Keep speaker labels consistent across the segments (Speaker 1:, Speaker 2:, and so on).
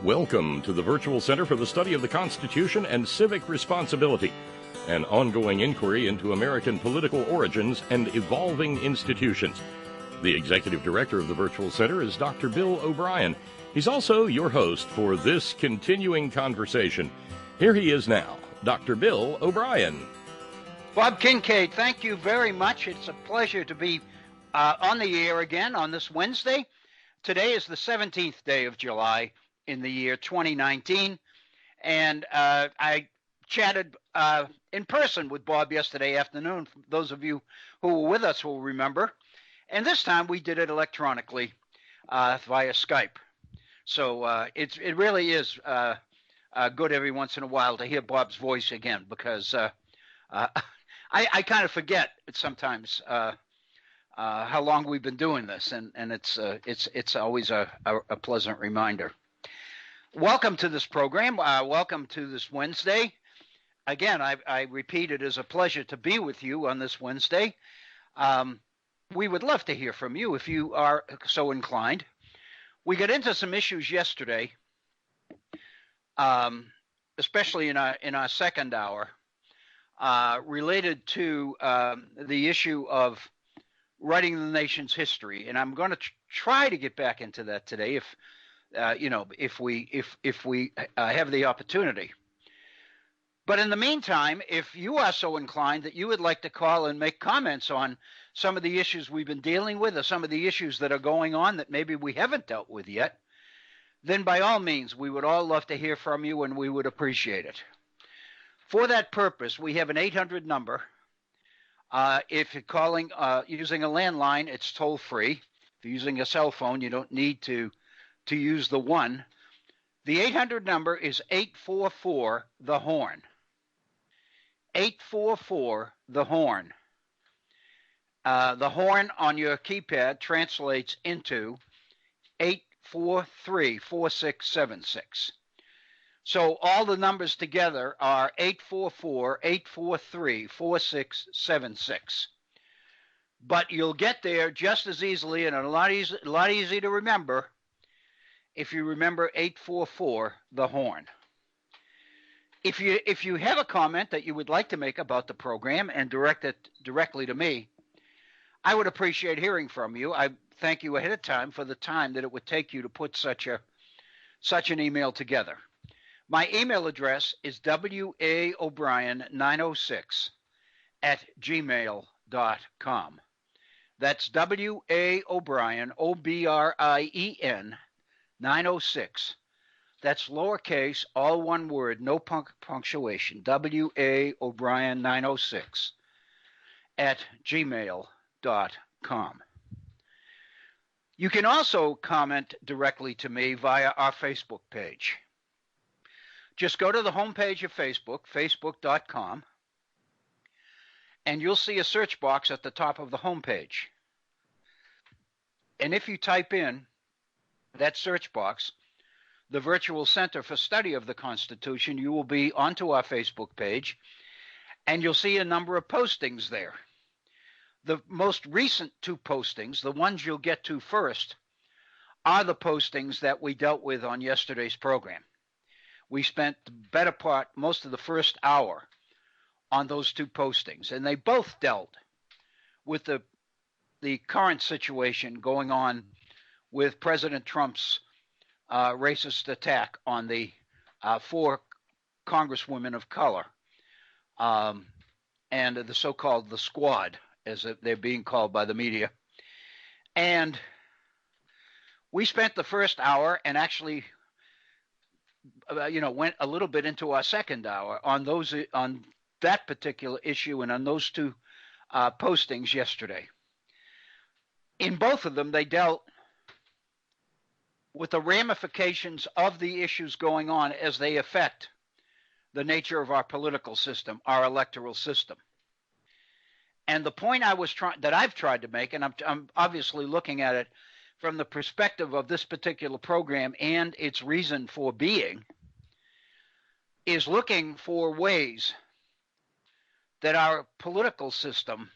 Speaker 1: Welcome to the Virtual Center for the Study of the Constitution and Civic Responsibility, an ongoing inquiry into American political origins and evolving institutions. The Executive Director of the Virtual Center is Dr. Bill Obrien. He's also your host for this continuing conversation. Here he is now, Dr. Bill Obrien.
Speaker 2: Bob Kincaid, thank you very much. It's a pleasure to be on the air again on this Wednesday. Today is the 17th day of July in the year 2019, and I chatted in person with Bob yesterday afternoon. Those of you who were with us will remember. And this time we did it electronically via Skype. So it really is good every once in a while to hear Bob's voice again, because I kind of forget sometimes how long we've been doing this, and it's always a pleasant reminder. Welcome to this program. Welcome to this Wednesday. Again, I repeat, it is a pleasure to be with you on this Wednesday. We would love to hear from you if you are so inclined. We got into some issues yesterday, especially in our second hour, related to the issue of writing the nation's history, and I'm going to try to get back into that today, if we have the opportunity. But in the meantime, if you are so inclined that you would like to call and make comments on some of the issues we've been dealing with, or some of the issues that are going on that maybe we haven't dealt with yet, then by all means, we would all love to hear from you, and we would appreciate it. For that purpose, we have an 800 number. If you're calling using a landline, it's toll free. If you're using a cell phone, you don't need to use the one. The 800 number is 844-THE-HORN. 844-THE-HORN. The horn on your keypad translates into 843-4676. So all the numbers together are 844-843-4676. But you'll get there just as easily and a lot easier to remember if you remember 844-THE-HORN. If you have a comment that you would like to make about the program and direct it directly to me, I would appreciate hearing from you. I thank you ahead of time for the time that it would take you to put such an email together. My email address is waobrien906@gmail.com. That's waobrien, OBRIEN, 906. That's lowercase, all one word, no punctuation. waobrien906@gmail.com. You can also comment directly to me via our Facebook page. Just go to the homepage of Facebook, facebook.com, and you'll see a search box at the top of the homepage. And if you type in that search box, the Virtual Center for Study of the Constitution, you will be onto our Facebook page, and you'll see a number of postings there. The most recent two postings, the ones you'll get to first, are the postings that we dealt with on yesterday's program. We spent the better part, most of the first hour, on those two postings, and they both dealt with the current situation going on with President Trump's racist attack on the 4 congresswomen of color, and the so-called the squad, as they're being called by the media. And we spent the first hour and actually went a little bit into our second hour on that particular issue and on those two postings yesterday. In both of them, they dealt with the ramifications of the issues going on as they affect the nature of our political system, our electoral system. And the point that I've tried to make, and I'm obviously looking at it from the perspective of this particular program and its reason for being, is looking for ways that our political system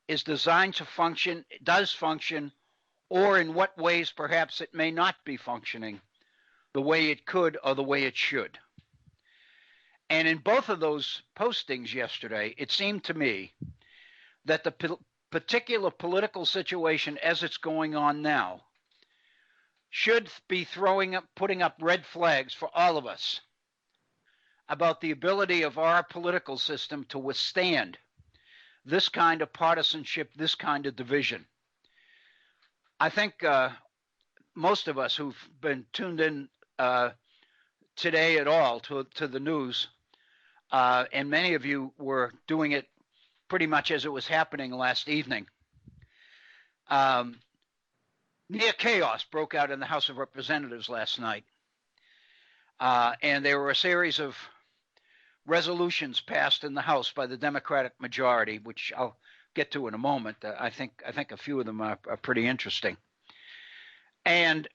Speaker 2: is designed to function, does function, or in what ways perhaps it may not be functioning the the way it could or the way it should. And in both of those postings yesterday, it seemed to me that the particular political situation as it's going on now should be putting up red flags for all of us about the ability of our political system to withstand this kind of partisanship, this kind of division. I think most of us who've been tuned in today at all to the news, and many of you were doing it pretty much as it was happening last evening, near chaos broke out in the House of Representatives last night. And there were a series of resolutions passed in the House by the Democratic majority, which I'll get to in a moment. I think a few of them are pretty interesting. And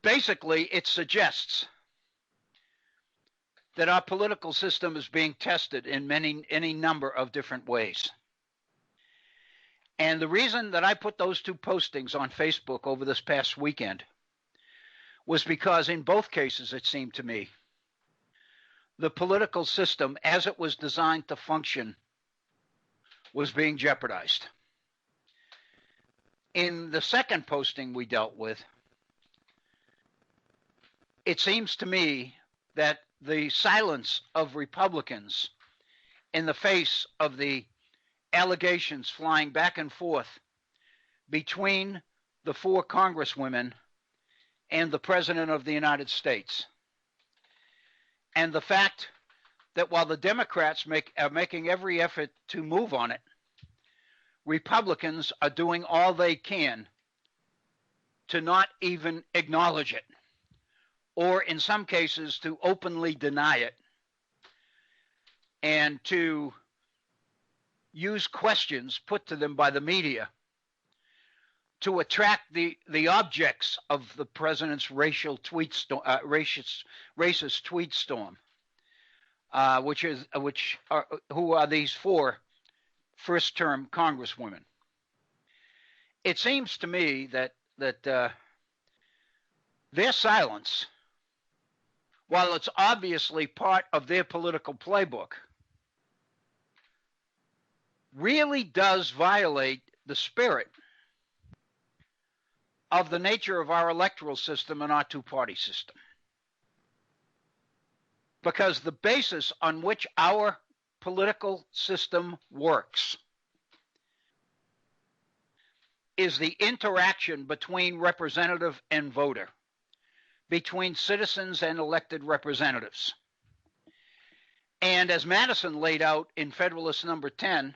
Speaker 2: basically, it suggests that our political system is being tested in any number of different ways. And the reason that I put those two postings on Facebook over this past weekend was because in both cases, it seemed to me, the political system, as it was designed to function, was being jeopardized. In the second posting we dealt with, it seems to me that the silence of Republicans in the face of the allegations flying back and forth between the four congresswomen and the President of the United States, and the fact that while the Democrats are making every effort to move on it, Republicans are doing all they can to not even acknowledge it, or in some cases to openly deny it, and to use questions put to them by the media to attract the objects of the president's racist tweet storm, who are these four first-term congresswomen. It seems to me that their silence, while it's obviously part of their political playbook, really does violate the spirit of the nature of our electoral system and our two-party system. Because the basis on which our political system works is the interaction between representative and voter, between citizens and elected representatives. And as Madison laid out in Federalist number 10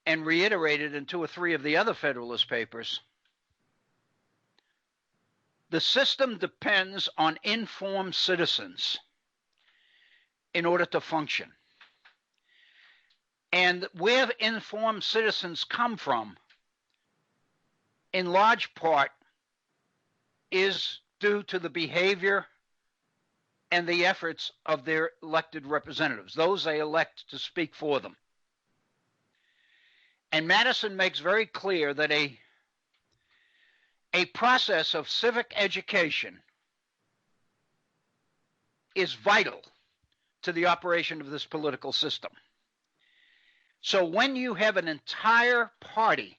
Speaker 2: and reiterated in 2 or 3 of the other Federalist papers, the system depends on informed citizens in order to function. And where informed citizens come from, in large part, is due to the behavior and the efforts of their elected representatives, those they elect to speak for them. And Madison makes very clear that a process of civic education is vital to the operation of this political system. So when you have an entire party,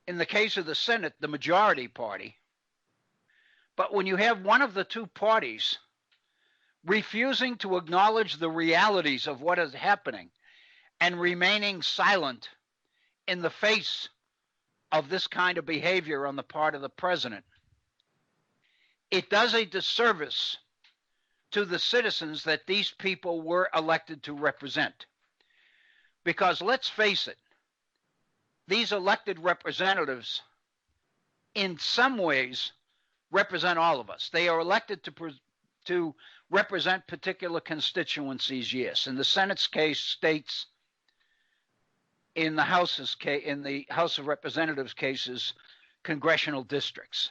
Speaker 2: in the case of the Senate, the majority party, but when you have one of the two parties refusing to acknowledge the realities of what is happening and remaining silent in the face of this kind of behavior on the part of the president, it does a disservice to the citizens that these people were elected to represent. Because let's face it, these elected representatives in some ways represent all of us. They are elected to represent particular constituencies, yes. In the Senate's case, states. In the House of Representatives cases, congressional districts.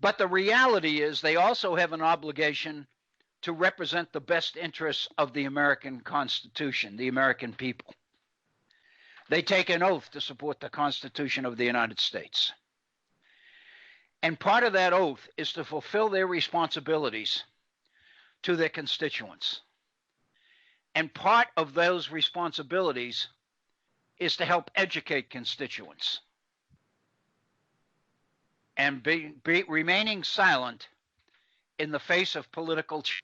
Speaker 2: But the reality is they also have an obligation to represent the best interests of the American Constitution, the American people. They take an oath to support the Constitution of the United States. And part of that oath is to fulfill their responsibilities to their constituents. And part of those responsibilities is to help educate constituents. And remaining silent in the face of political change.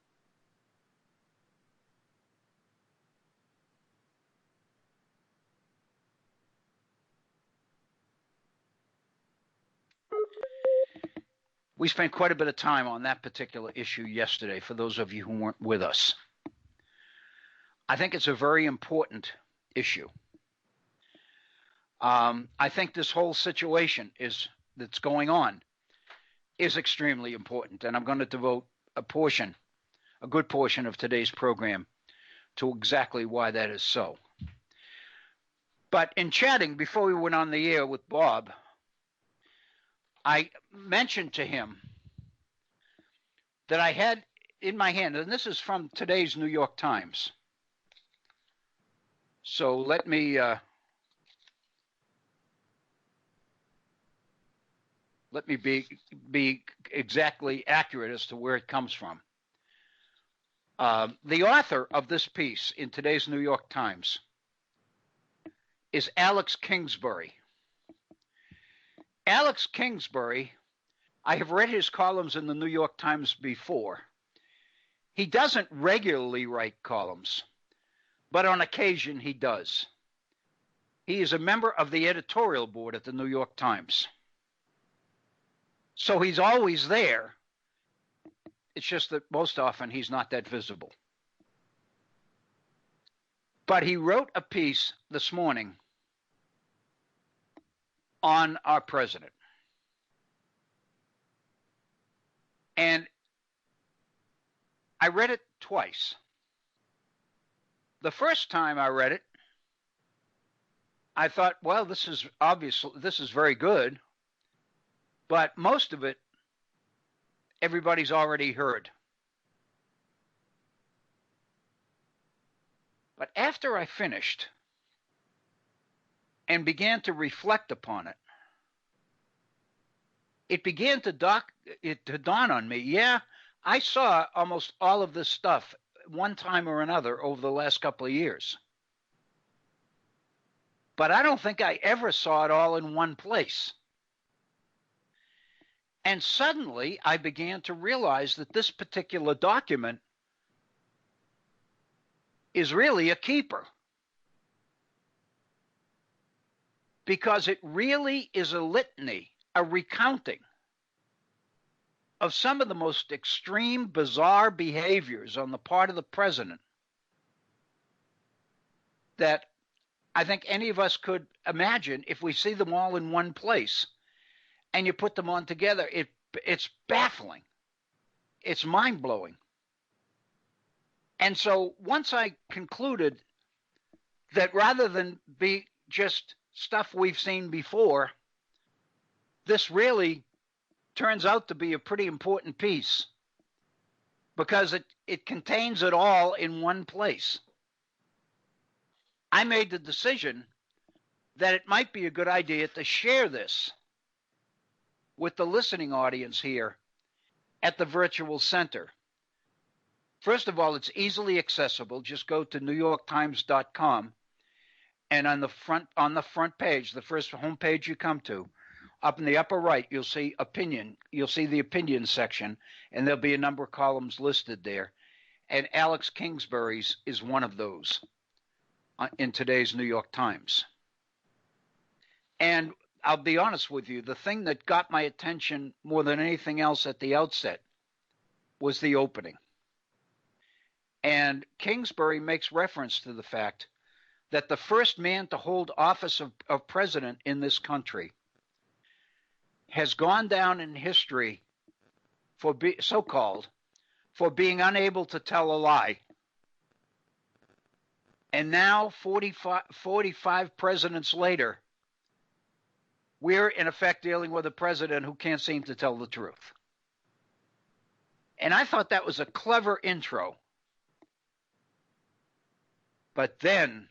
Speaker 2: We spent quite a bit of time on that particular issue yesterday, for those of you who weren't with us. I think it's a very important issue. I think this whole situation that's going on is extremely important, and I'm going to devote a good portion of today's program to exactly why that is so. But in chatting before we went on the air with Bob, I mentioned to him that I had in my hand, and this is from today's New York Times. So let me be exactly accurate as to where it comes from. The author of this piece in today's New York Times is Alex Kingsbury. Alex Kingsbury, I have read his columns in the New York Times before. He doesn't regularly write columns, but on occasion he does. He is a member of the editorial board at the New York Times. So he's always there. It's just that most often he's not that visible. But he wrote a piece this morning on our president. And I read it twice. The first time I read it, I thought, well, this is very good, but most of it, everybody's already heard. But after I finished and began to reflect upon it, it began to dawn on me, yeah, I saw almost all of this stuff one time or another over the last couple of years. But I don't think I ever saw it all in one place. And suddenly I began to realize that this particular document is really a keeper, because it really is a litany, a recounting of some of the most extreme, bizarre behaviors on the part of the president that I think any of us could imagine if we see them all in one place and you put them on together. It's baffling. It's mind-blowing. And so once I concluded that rather than be just stuff we've seen before, this really turns out to be a pretty important piece, because it contains it all in one place. I made the decision that it might be a good idea to share this with the listening audience here at the virtual center. First of all, it's easily accessible. Just go to newyorktimes.com, and on the front page, the first homepage you come to, up in the upper right, you'll see opinion. You'll see the opinion section, and there'll be a number of columns listed there. And Alex Kingsbury's is one of those in today's New York Times. And I'll be honest with you, the thing that got my attention more than anything else at the outset was the opening. And Kingsbury makes reference to the fact that the first man to hold office of president in this country has gone down in history for being unable to tell a lie. And now, 45 presidents later, we're in effect dealing with a president who can't seem to tell the truth. And I thought that was a clever intro. But then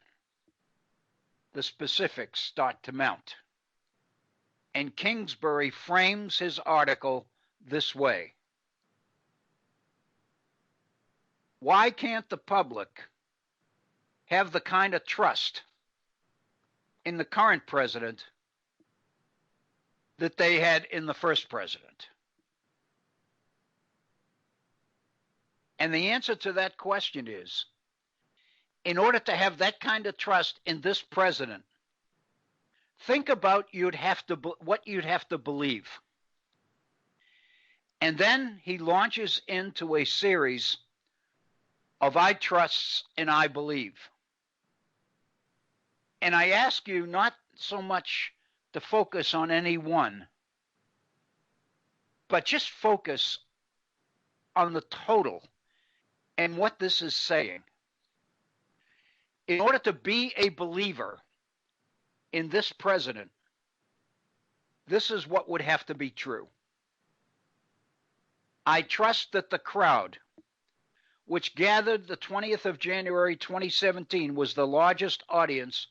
Speaker 2: the specifics start to mount. And Kingsbury frames his article this way. Why can't the public have the kind of trust in the current president that they had in the first president? And the answer to that question is, in order to have that kind of trust in this president, think about what you'd have to believe. And then he launches into a series of I trusts and I believe. And I ask you not so much to focus on any one, but just focus on the total and what this is saying. In order to be a believer in this president, this is what would have to be true. I trust that the crowd, which gathered the 20th of January 2017, was the largest audience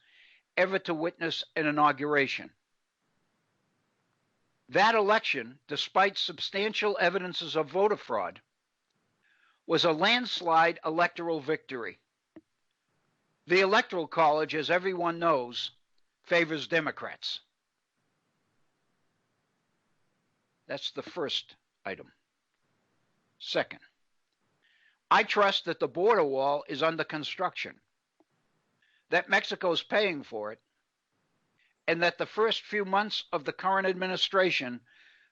Speaker 2: ever to witness an inauguration. That election, despite substantial evidences of voter fraud, was a landslide electoral victory. The Electoral College, as everyone knows, favors Democrats. That's the first item. Second, I trust that the border wall is under construction, that Mexico is paying for it, and that the first few months of the current administration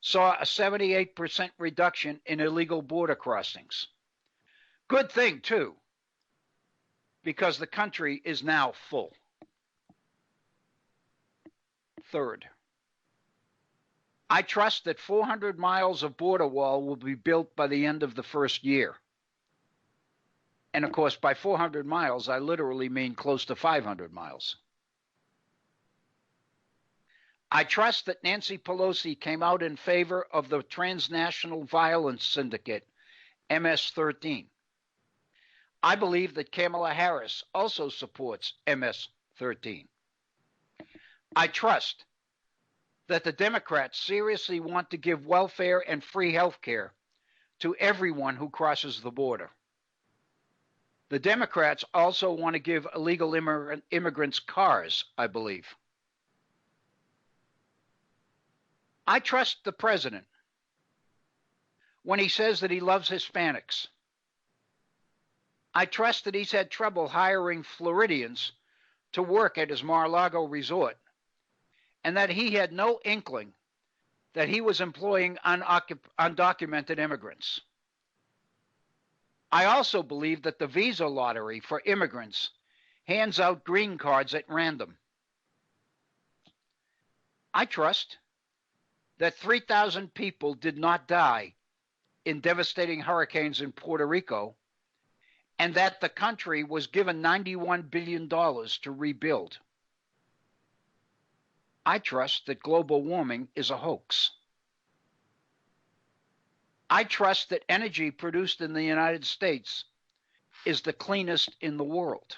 Speaker 2: saw a 78% reduction in illegal border crossings. Good thing, too, because the country is now full. Third, I trust that 400 miles of border wall will be built by the end of the first year. And of course, by 400 miles, I literally mean close to 500 miles. I trust that Nancy Pelosi came out in favor of the transnational violence syndicate, MS-13. I believe that Kamala Harris also supports MS-13. I trust that the Democrats seriously want to give welfare and free health care to everyone who crosses the border. The Democrats also want to give illegal immigrants cars, I believe. I trust the president when he says that he loves Hispanics. I trust that he's had trouble hiring Floridians to work at his Mar-a-Lago resort, and that he had no inkling that he was employing undocumented immigrants. I also believe that the visa lottery for immigrants hands out green cards at random. I trust that 3,000 people did not die in devastating hurricanes in Puerto Rico, and that the country was given $91 billion to rebuild. I trust that global warming is a hoax. I trust that energy produced in the United States is the cleanest in the world.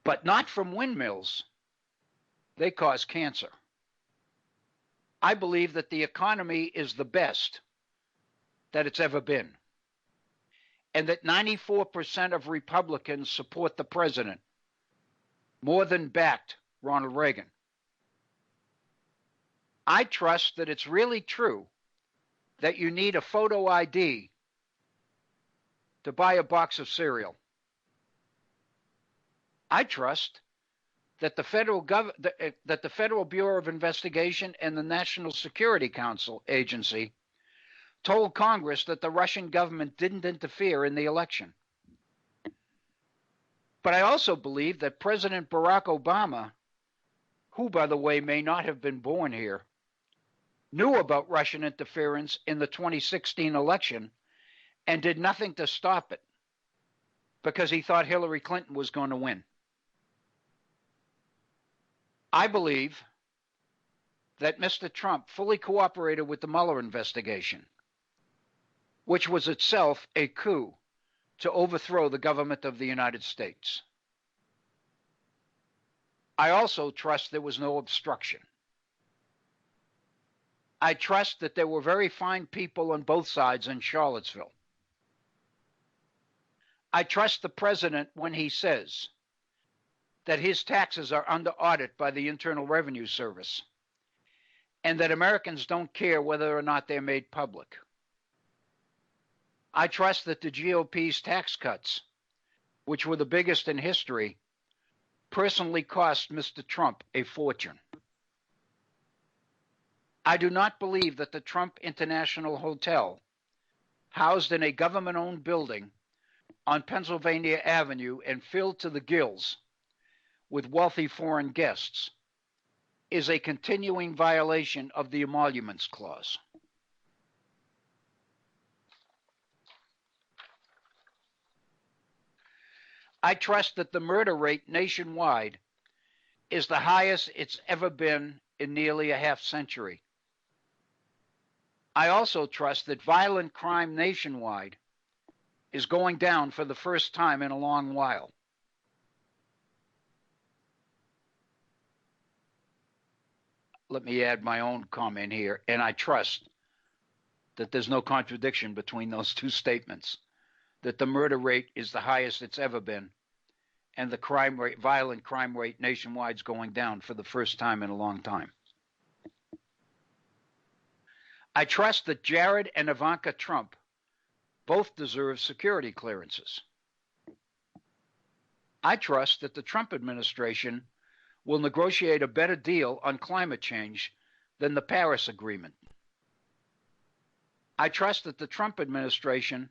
Speaker 2: But not from windmills. They cause cancer. I believe that the economy is the best that it's ever been, and that 94% of Republicans support the president, more than backed Ronald Reagan. I trust that it's really true that you need a photo ID to buy a box of cereal. I trust that the Federal Bureau of Investigation and the National Security Council agency told Congress that the Russian government didn't interfere in the election. But I also believe that President Barack Obama, who, by the way, may not have been born here, knew about Russian interference in the 2016 election and did nothing to stop it because he thought Hillary Clinton was going to win. I believe that Mr. Trump fully cooperated with the Mueller investigation, which was itself a coup to overthrow the government of the United States. I also trust there was no obstruction. I trust that there were very fine people on both sides in Charlottesville. I trust the president when he says that his taxes are under audit by the Internal Revenue Service and that Americans don't care whether or not they're made public. I trust that the GOP's tax cuts, which were the biggest in history, personally cost Mr. Trump a fortune. I do not believe that the Trump International Hotel, housed in a government-owned building on Pennsylvania Avenue and filled to the gills with wealthy foreign guests, is a continuing violation of the Emoluments Clause. I trust that the murder rate nationwide is the highest it's ever been in nearly a half century. I also trust that violent crime nationwide is going down for the first time in a long while. Let me add my own comment here, and I trust that there's no contradiction between those two statements, that the murder rate is the highest it's ever been, and the crime rate, violent crime rate nationwide is going down for the first time in a long time. I trust that Jared and Ivanka Trump both deserve security clearances. I trust that the Trump administration will negotiate a better deal on climate change than the Paris Agreement. I trust that the Trump administration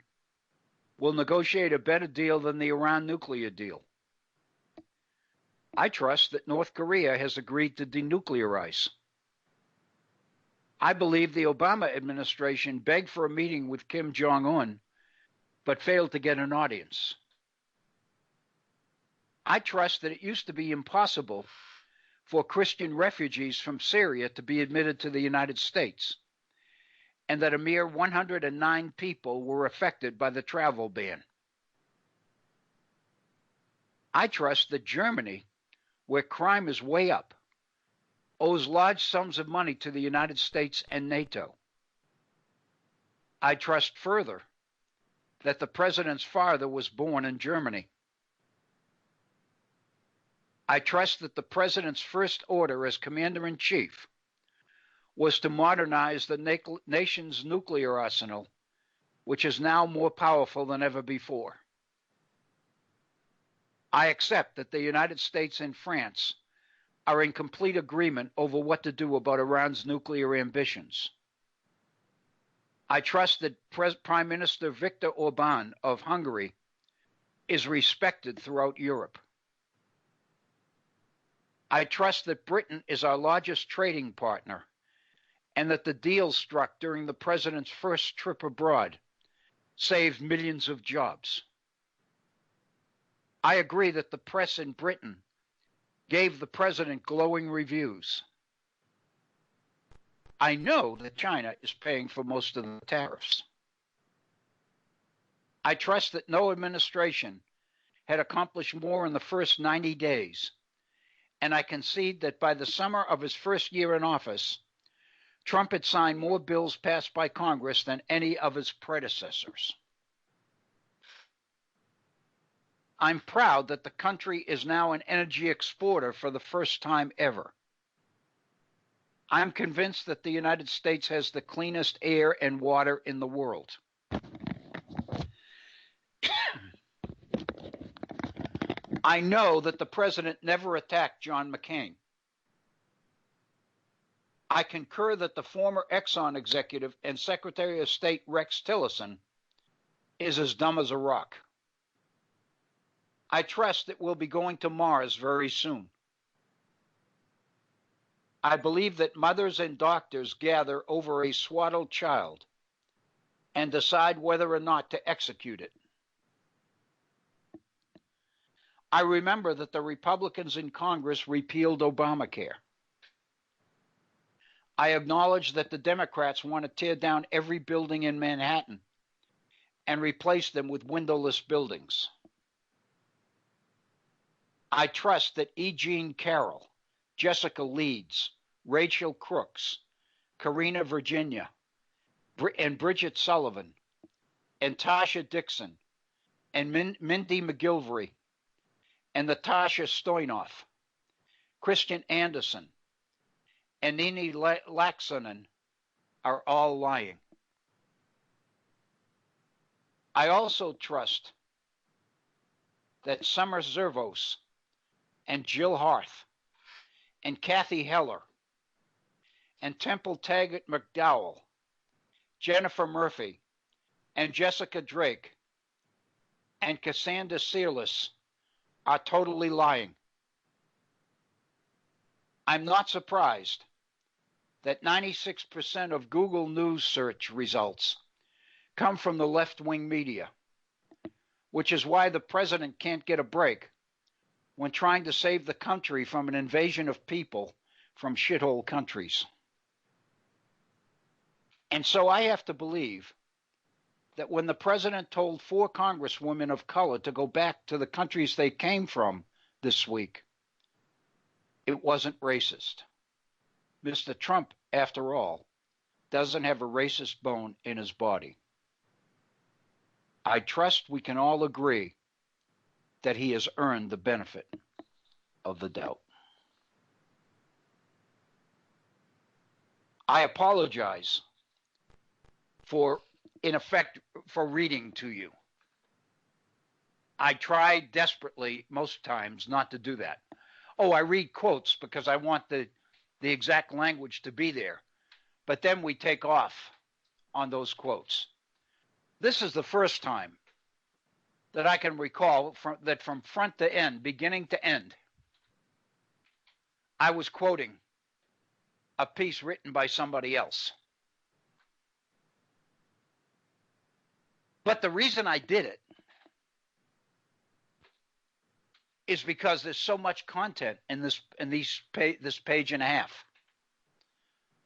Speaker 2: will negotiate a better deal than the Iran nuclear deal. I trust that North Korea has agreed to denuclearize. I believe the Obama administration begged for a meeting with Kim Jong-un, but failed to get an audience. I trust that it used to be impossible for Christian refugees from Syria to be admitted to the United States, and that a mere 109 people were affected by the travel ban. I trust that Germany, where crime is way up, owes large sums of money to the United States and NATO. I trust further that the president's father was born in Germany. I trust that the president's first order as commander-in-chief was to modernize the nation's nuclear arsenal, which is now more powerful than ever before. I accept that the United States and France are in complete agreement over what to do about Iran's nuclear ambitions. I trust that Prime Minister Viktor Orbán of Hungary is respected throughout Europe. I trust that Britain is our largest trading partner and that the deals struck during the president's first trip abroad saved millions of jobs. I agree that the press in Britain gave the president glowing reviews. I know that China is paying for most of the tariffs. I trust that no administration had accomplished more in the first 90 days, and I concede that by the summer of his first year in office, Trump had signed more bills passed by Congress than any of his predecessors. I'm proud that the country is now an energy exporter for the first time ever. I'm convinced that the United States has the cleanest air and water in the world. I know that the president never attacked John McCain. I concur that the former Exxon executive and Secretary of State Rex Tillerson is as dumb as a rock. I trust that we'll be going to Mars very soon. I believe that mothers and doctors gather over a swaddled child and decide whether or not to execute it. I remember that the Republicans in Congress repealed Obamacare. I acknowledge that the Democrats want to tear down every building in Manhattan and replace them with windowless buildings. I trust that E. Jean Carroll, Jessica Leeds, Rachel Crooks, Karina Virginia, and Bridget Sullivan, and Tasha Dixon, and Mindy McGilvery, and Natasha Stoynoff, Christian Anderson, and Nini Laxonen are all lying. I also trust that Summer Zervos and Jill Harth and Kathy Heller and Temple Taggart McDowell, Jennifer Murphy, and Jessica Drake and Cassandra Searless are totally lying. I'm not surprised that 96% of Google News search results come from the left-wing media, which is why the president can't get a break when trying to save the country from an invasion of people from shithole countries. And so I have to believe that when the president told 4 congresswomen of color to go back to the countries they came from this week, it wasn't racist. Mr. Trump, after all, doesn't have a racist bone in his body. I trust we can all agree that he has earned the benefit of the doubt. I apologize for, in effect, for reading to you. I try desperately most times not to do that. Oh, I read quotes because I want the exact language to be there. But then we take off on those quotes. This is the first time that I can recall that from front to end, beginning to end, I was quoting a piece written by somebody else. But the reason I did it is because there's so much content in this page and a half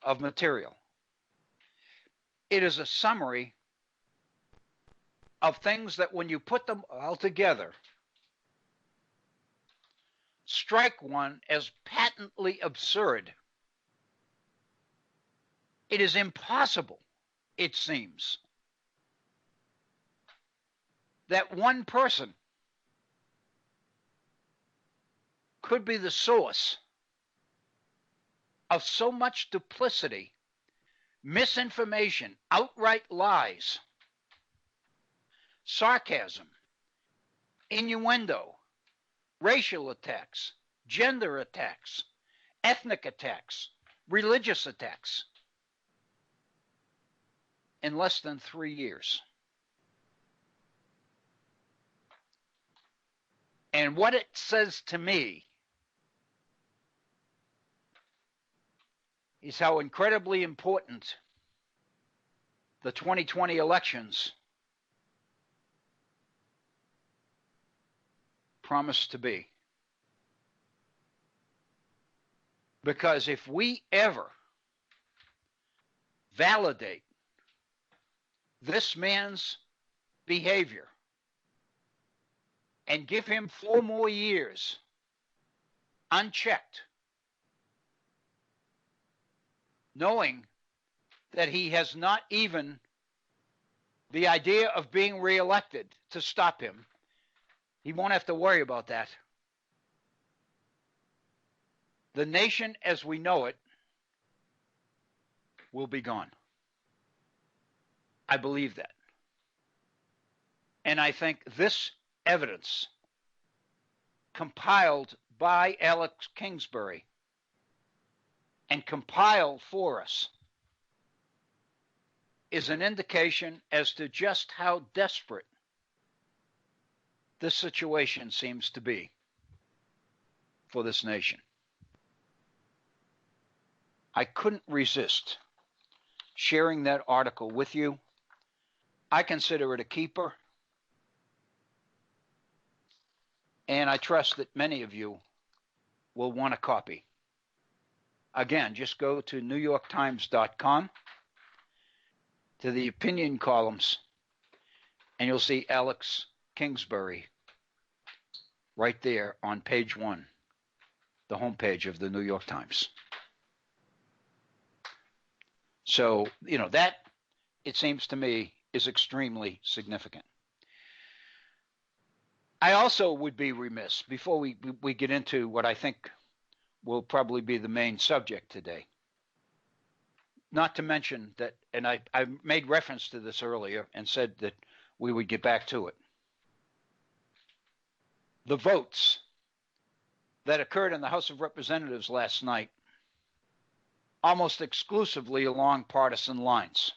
Speaker 2: of material. It is a summary of things that when you put them all together, strike one as patently absurd. It is impossible, it seems, that one person could be the source of so much duplicity, misinformation, outright lies, sarcasm, innuendo, racial attacks, gender attacks, ethnic attacks, religious attacks in less than 3 years. And what it says to me is how incredibly important the 2020 elections promise to be. Because if we ever validate this man's behavior and give him 4 more years unchecked, knowing that he has not even the idea of being reelected to stop him, he won't have to worry about that. The nation as we know it will be gone. I believe that. And I think this evidence compiled by Alex Kingsbury and compiled for us is an indication as to just how desperate this situation seems to be for this nation. I couldn't resist sharing that article with you. I consider it a keeper, and I trust that many of you will want a copy. Again, just go to NewYorkTimes.com to the opinion columns, and you'll see Alex Kingsbury right there on page 1, the homepage of the New York Times. So, that, it seems to me, is extremely significant. I also would be remiss, before we get into what I think will probably be the main subject today, not to mention that, and I made reference to this earlier and said that we would get back to it. The votes that occurred in the House of Representatives last night, almost exclusively along partisan lines.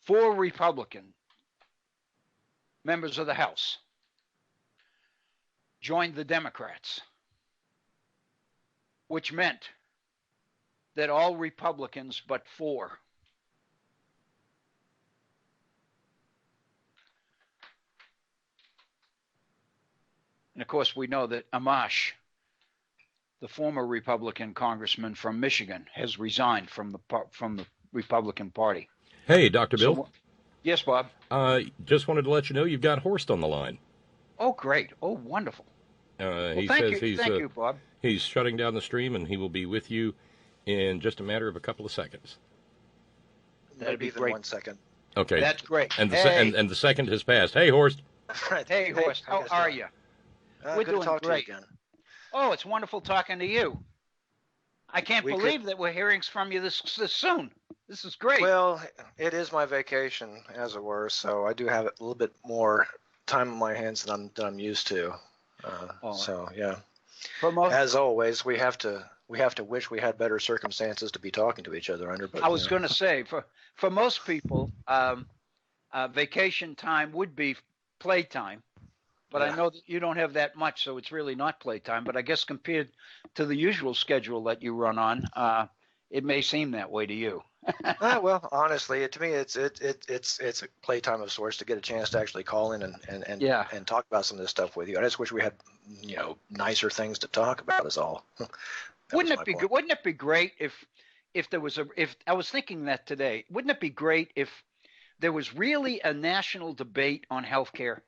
Speaker 2: 4 Republican members of the House joined the Democrats, which meant that all Republicans but 4 and of course we know that Amash, the former Republican congressman from Michigan, has resigned from the Republican Party.
Speaker 1: Hey, Dr. Bill.
Speaker 2: So, yes, Bob.
Speaker 1: Just wanted to let you know you've got Horst on the line.
Speaker 2: Oh, great. Oh, wonderful.
Speaker 1: He
Speaker 2: thank
Speaker 1: says
Speaker 2: you. Thank you, Bob.
Speaker 1: He's shutting down the stream, and he will be with you in just a matter of a couple of seconds.
Speaker 2: That'd be
Speaker 3: even
Speaker 2: great.
Speaker 3: 1 second.
Speaker 1: Okay.
Speaker 2: That's great.
Speaker 1: And and the second has passed. Hey, Horst.
Speaker 3: Right.
Speaker 2: Hey, Horst. How are you?
Speaker 3: We're
Speaker 2: doing
Speaker 3: to talk
Speaker 2: great.
Speaker 3: to you again.
Speaker 2: Oh, it's wonderful talking to you. I can't believe that we're hearing from you this soon. This is great.
Speaker 3: Well, it is my vacation, as it were, so I do have a little bit more time on my hands than I'm used to. So yeah. As always, we have to wish we had better circumstances to be talking to each other under. But,
Speaker 2: I was going to say, for most people, vacation time would be playtime. But I know that you don't have that much, so it's really not playtime. But I guess compared to the usual schedule that you run on, it may seem that way to you.
Speaker 3: Well, honestly, to me, it's a playtime of sorts to get a chance to actually call in and talk about some of this stuff with you. I just wish we had, nicer things to talk about. Is all.
Speaker 2: Wouldn't it be great if there was if I was thinking that today? Wouldn't it be great if there was really a national debate on healthcare?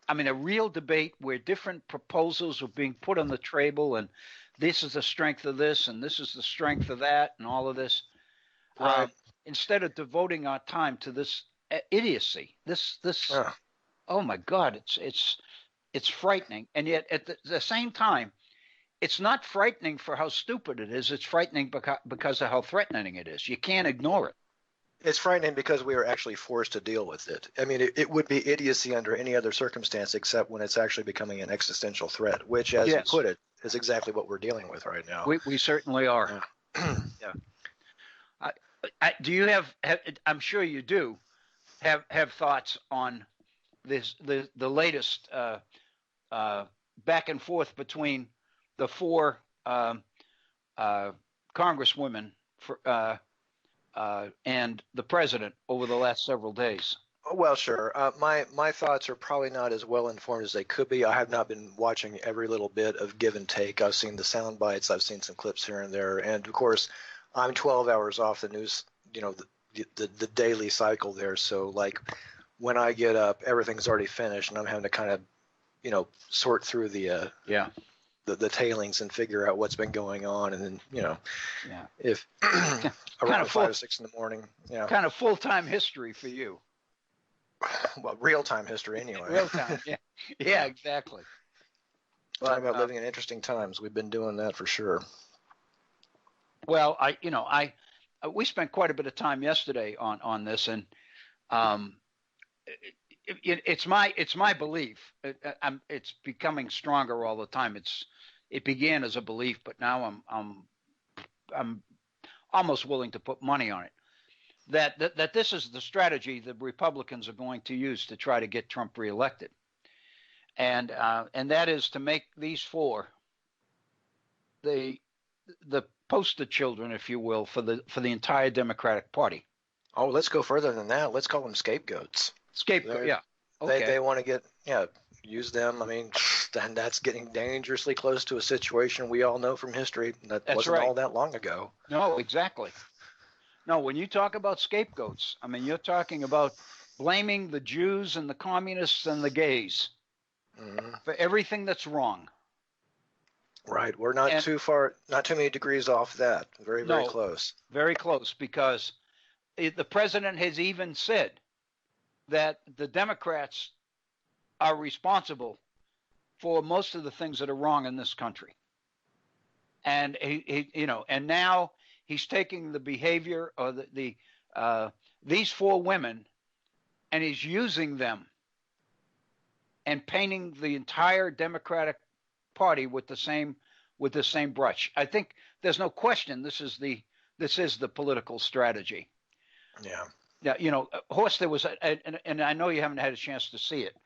Speaker 2: I mean, a real debate where different proposals were being put on the table, and this is the strength of this, and this is the strength of that, and all of this.
Speaker 3: Right.
Speaker 2: Instead of devoting our time to this idiocy, oh my God, it's frightening, and yet at the same time, it's not frightening for how stupid it is. It's frightening because of how threatening it is. You can't ignore it.
Speaker 3: It's frightening because we are actually forced to deal with it. I mean, it would be idiocy under any other circumstance except when it's actually becoming an existential threat, which, as you put it, is exactly what we're dealing with right now.
Speaker 2: We certainly are. Yeah. Do you have? I'm sure you do have thoughts on this the latest back and forth between the 4 congresswomen and the president over the last several days?
Speaker 3: Well, sure. My thoughts are probably not as well informed as they could be. I have not been watching every little bit of give and take. I've seen the sound bites. I've seen some clips here and there. And of course, I'm 12 hours off the news, the daily cycle there. So like when I get up, everything's already finished and I'm having to kind of, sort through the tailings and figure out what's been going on. And then, if around 5 or 6 in the morning,
Speaker 2: kind of full-time history for you.
Speaker 3: Well, real-time history anyway.
Speaker 2: Real-time, yeah, exactly.
Speaker 3: Talk about living in interesting times. We've been doing that for sure.
Speaker 2: Well, we spent quite a bit of time yesterday on this, and it's my belief. It's becoming stronger all the time. It began as a belief, but now I'm almost willing to put money on it. That this is the strategy the Republicans are going to use to try to get Trump reelected, and that is to make these 4 the poster children, if you will, for the entire Democratic Party.
Speaker 3: Oh, let's go further than that. Let's call them scapegoats.
Speaker 2: Scapegoat, yeah. Okay.
Speaker 3: They want to use them. I mean, and that's getting dangerously close to a situation we all know from history that wasn't all that long ago.
Speaker 2: No, exactly. No, when you talk about scapegoats, I mean, you're talking about blaming the Jews and the communists and the gays for everything that's wrong.
Speaker 3: Right. We're not too far, not too many degrees off that. Very, very close.
Speaker 2: Very close, because the president has even said that the Democrats are responsible for most of the things that are wrong in this country. And and now he's taking the behavior of these four women, and he's using them and painting the entire Democratic Party with the same brush. I think there's no question this is the political strategy.
Speaker 3: Yeah.
Speaker 2: Yeah, Horst, there was and I know you haven't had a chance to see it,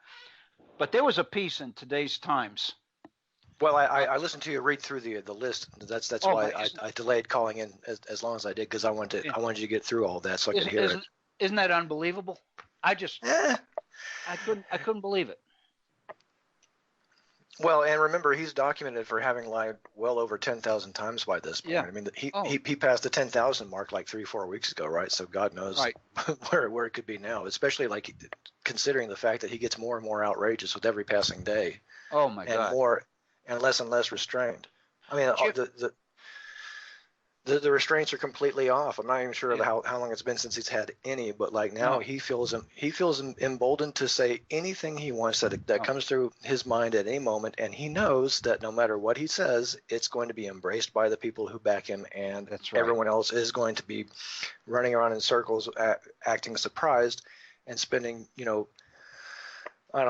Speaker 2: but there was a piece in today's Times.
Speaker 3: Well, I listened to you read through the list. That's why I delayed calling in as long as I did, because I wanted you to get through all that so I could hear it.
Speaker 2: Isn't that unbelievable? I couldn't believe it.
Speaker 3: Well, and remember, he's documented for having lied well over 10,000 times by this point.
Speaker 2: Yeah.
Speaker 3: I mean, he passed the 10,000 mark like 3-4 weeks ago, right? So God knows where it could be now, especially considering the fact that he gets more and more outrageous with every passing day.
Speaker 2: Oh my God!
Speaker 3: And less restrained. I mean, the restraints are completely off. I'm not even sure how long it's been since he's had any, but now he feels emboldened to say anything he wants that comes through his mind at any moment, and he knows that no matter what he says, it's going to be embraced by the people who back him, and everyone else is going to be running around in circles, acting surprised, and spending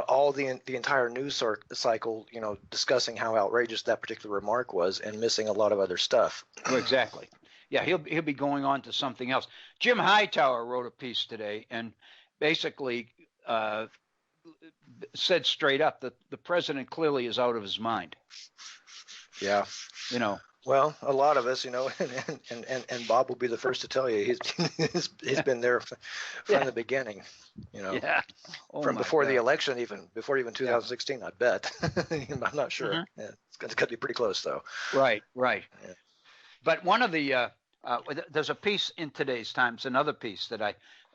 Speaker 3: all the entire news cycle, discussing how outrageous that particular remark was and missing a lot of other stuff.
Speaker 2: Exactly. Yeah, he'll be going on to something else. Jim Hightower wrote a piece today and basically said straight up that the president clearly is out of his mind.
Speaker 3: Yeah. Well, a lot of us, and Bob will be the first to tell you he's been there from the beginning,
Speaker 2: Yeah.
Speaker 3: From before the election, before 2016, I bet. I'm not sure. Mm-hmm. Yeah, it's got to be pretty close, though.
Speaker 2: Right. Yeah. But one of the there's a piece in today's Times, another piece that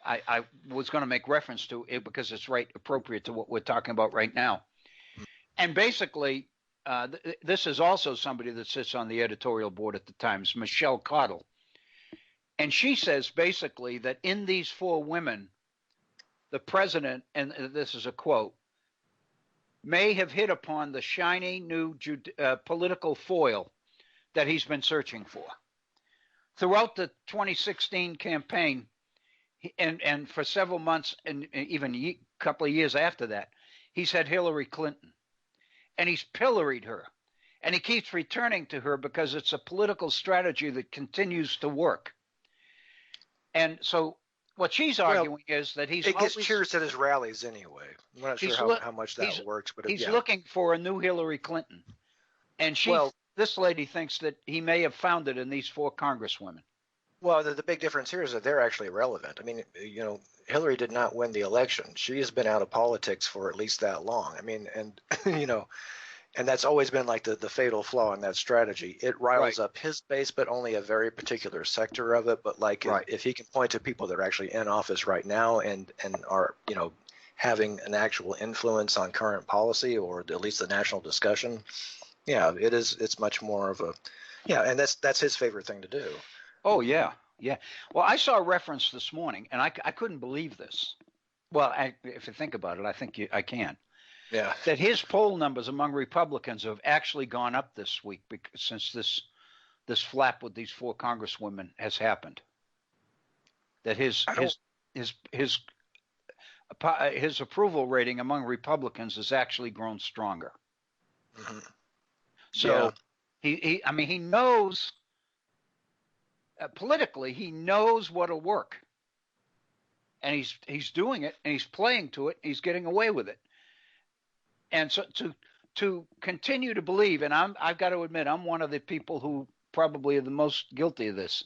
Speaker 2: I was going to make reference to it because it's appropriate to what we're talking about right now, and basically. This is also somebody that sits on the editorial board at the Times, Michelle Cottle. And she says basically that in these four women, the president, and this is a quote, may have hit upon the shiny new political foil that he's been searching for. Throughout the 2016 campaign, and for several months, and even a couple of years after that, he's had Hillary Clinton. And he's pilloried her, and he keeps returning to her because it's a political strategy that continues to work. And so what she's arguing is that
Speaker 3: it gets cheers at his rallies anyway. I'm not sure how much that works, but
Speaker 2: he's looking for a new Hillary Clinton, and this lady thinks that he may have found it in these four congresswomen.
Speaker 3: Well, the big difference here is that they're actually relevant. I mean, Hillary did not win the election. She has been out of politics for at least that long. I mean, and and that's always been like the fatal flaw in that strategy. It riles up his base, but only a very particular sector of it. But if he can point to people that are actually in office right now and are having an actual influence on current policy or at least the national discussion, it's much more of and that's his favorite thing to do.
Speaker 2: Oh, yeah. Well, I saw a reference this morning, and I couldn't believe this. Well, if you think about it, I think I can.
Speaker 3: Yeah.
Speaker 2: That his poll numbers among Republicans have actually gone up this week since this flap with these four congresswomen has happened. That his approval rating among Republicans has actually grown stronger.
Speaker 3: Mm-hmm.
Speaker 2: So he knows. Politically, he knows what'll work, and he's doing it, and he's playing to it, and he's getting away with it. And so to continue to believe, and I've got to admit, I'm one of the people who probably are the most guilty of this,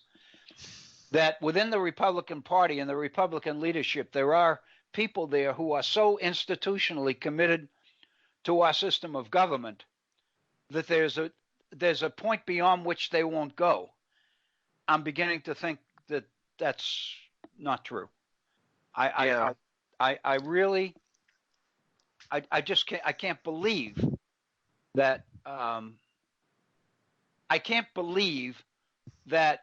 Speaker 2: that within the Republican Party and the Republican leadership, there are people there who are so institutionally committed to our system of government that there's a point beyond which they won't go. I'm beginning to think that that's not true. I really I just can't believe that. I can't believe that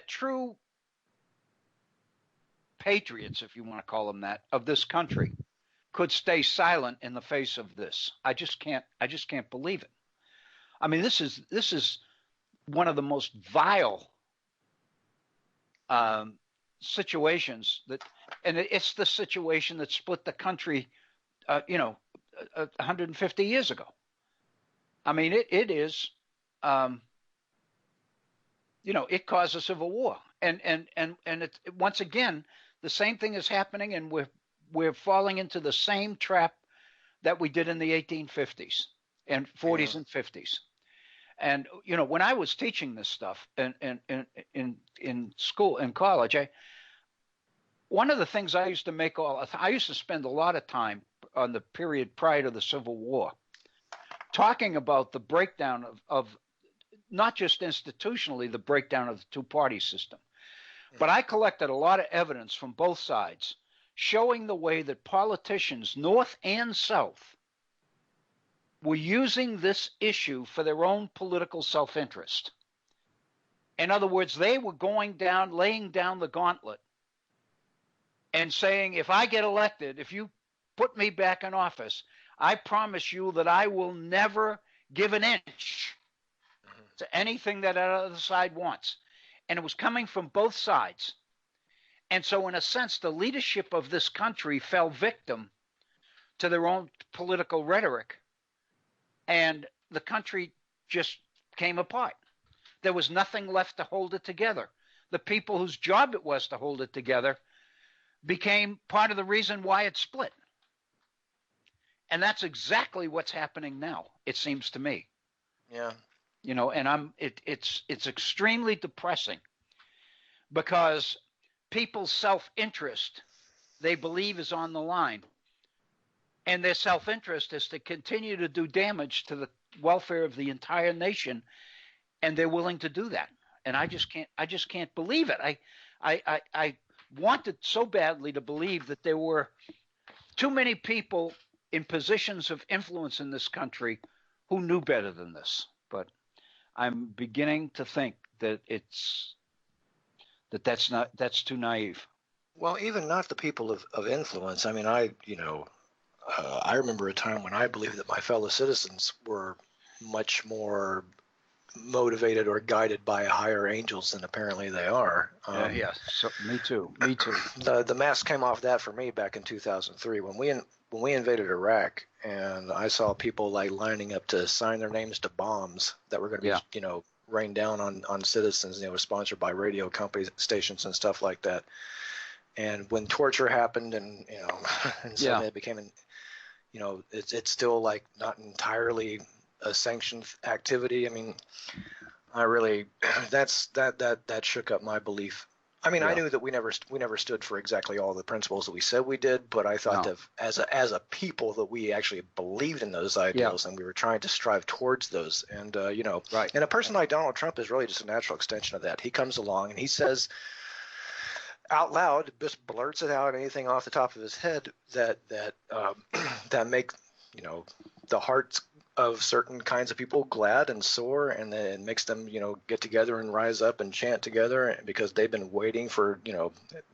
Speaker 2: true patriots, if you want to call them that, of this country could stay silent in the face of this. I just can't believe it. I mean, this is one of the most vile situations and it's the situation that split the country, 150 years ago. I mean, it is, it caused a civil war, and it, once again, the same thing is happening, and we're falling into the same trap that we did in the 1850s and 40s and 50s. And when I was teaching this stuff in school, in college, one of the things I used to I used to spend a lot of time on the period prior to the Civil War talking about the breakdown of not just institutionally the breakdown of the two-party system, but I collected a lot of evidence from both sides showing the way that politicians, North and South, were using this issue for their own political self-interest. In other words, they were laying down the gauntlet and saying, if I get elected, if you put me back in office, I promise you that I will never give an inch to anything that other side wants. And it was coming from both sides. And so, in a sense, the leadership of this country fell victim to their own political rhetoric. And the country just came apart. There was nothing left to hold it together. The people whose job it was to hold it together became part of the reason why it split. And that's exactly what's happening now, it seems to me.
Speaker 3: Yeah.
Speaker 2: And it's extremely depressing because people's self-interest, they believe, is on the line. And their self-interest is to continue to do damage to the welfare of the entire nation, and they're willing to do that. And I just can't believe it. I wanted so badly to believe that there were too many people in positions of influence in this country who knew better than this. But I'm beginning to think that that's too naive.
Speaker 3: Well, even not the people of influence. I mean, I remember a time when I believed that my fellow citizens were much more motivated or guided by higher angels than apparently they are.
Speaker 2: Yes, so, me too.
Speaker 3: The mask came off that for me back in 2003 when we invaded Iraq, and I saw people like lining up to sign their names to bombs that were going to be, rained down on citizens. It was sponsored by radio company stations and stuff like that. And when torture happened, and and suddenly it became it's still like not entirely a sanctioned activity. I mean, I really that shook up my belief. I mean, I knew that we never stood for exactly all the principles that we said we did, but I thought that as a people that we actually believed in those ideals and we were trying to strive towards those. And and a person like Donald Trump is really just a natural extension of that. He comes along and he says out loud, just blurts it out, anything off the top of his head that make the hearts of certain kinds of people glad and soar, and then it makes them get together and rise up and chant together because they've been waiting for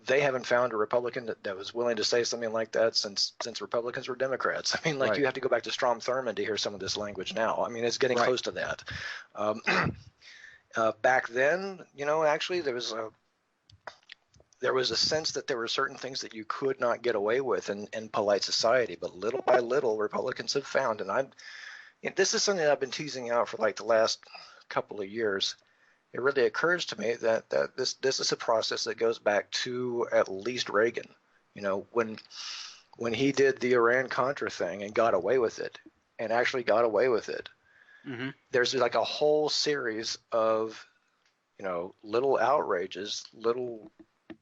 Speaker 3: they haven't found a Republican that was willing to say something like that since Republicans were Democrats. I mean, you have to go back to Strom Thurmond to hear some of this language now. I mean, it's getting close to that. Back then, actually there was a sense that there were certain things that you could not get away with in polite society, but little by little Republicans have found, and this is something that I've been teasing out for like the last couple of years. It really occurs to me that this is a process that goes back to at least Reagan. When he did the Iran-Contra thing and got away with it, and actually got away with it, there's like a whole series of little outrages, little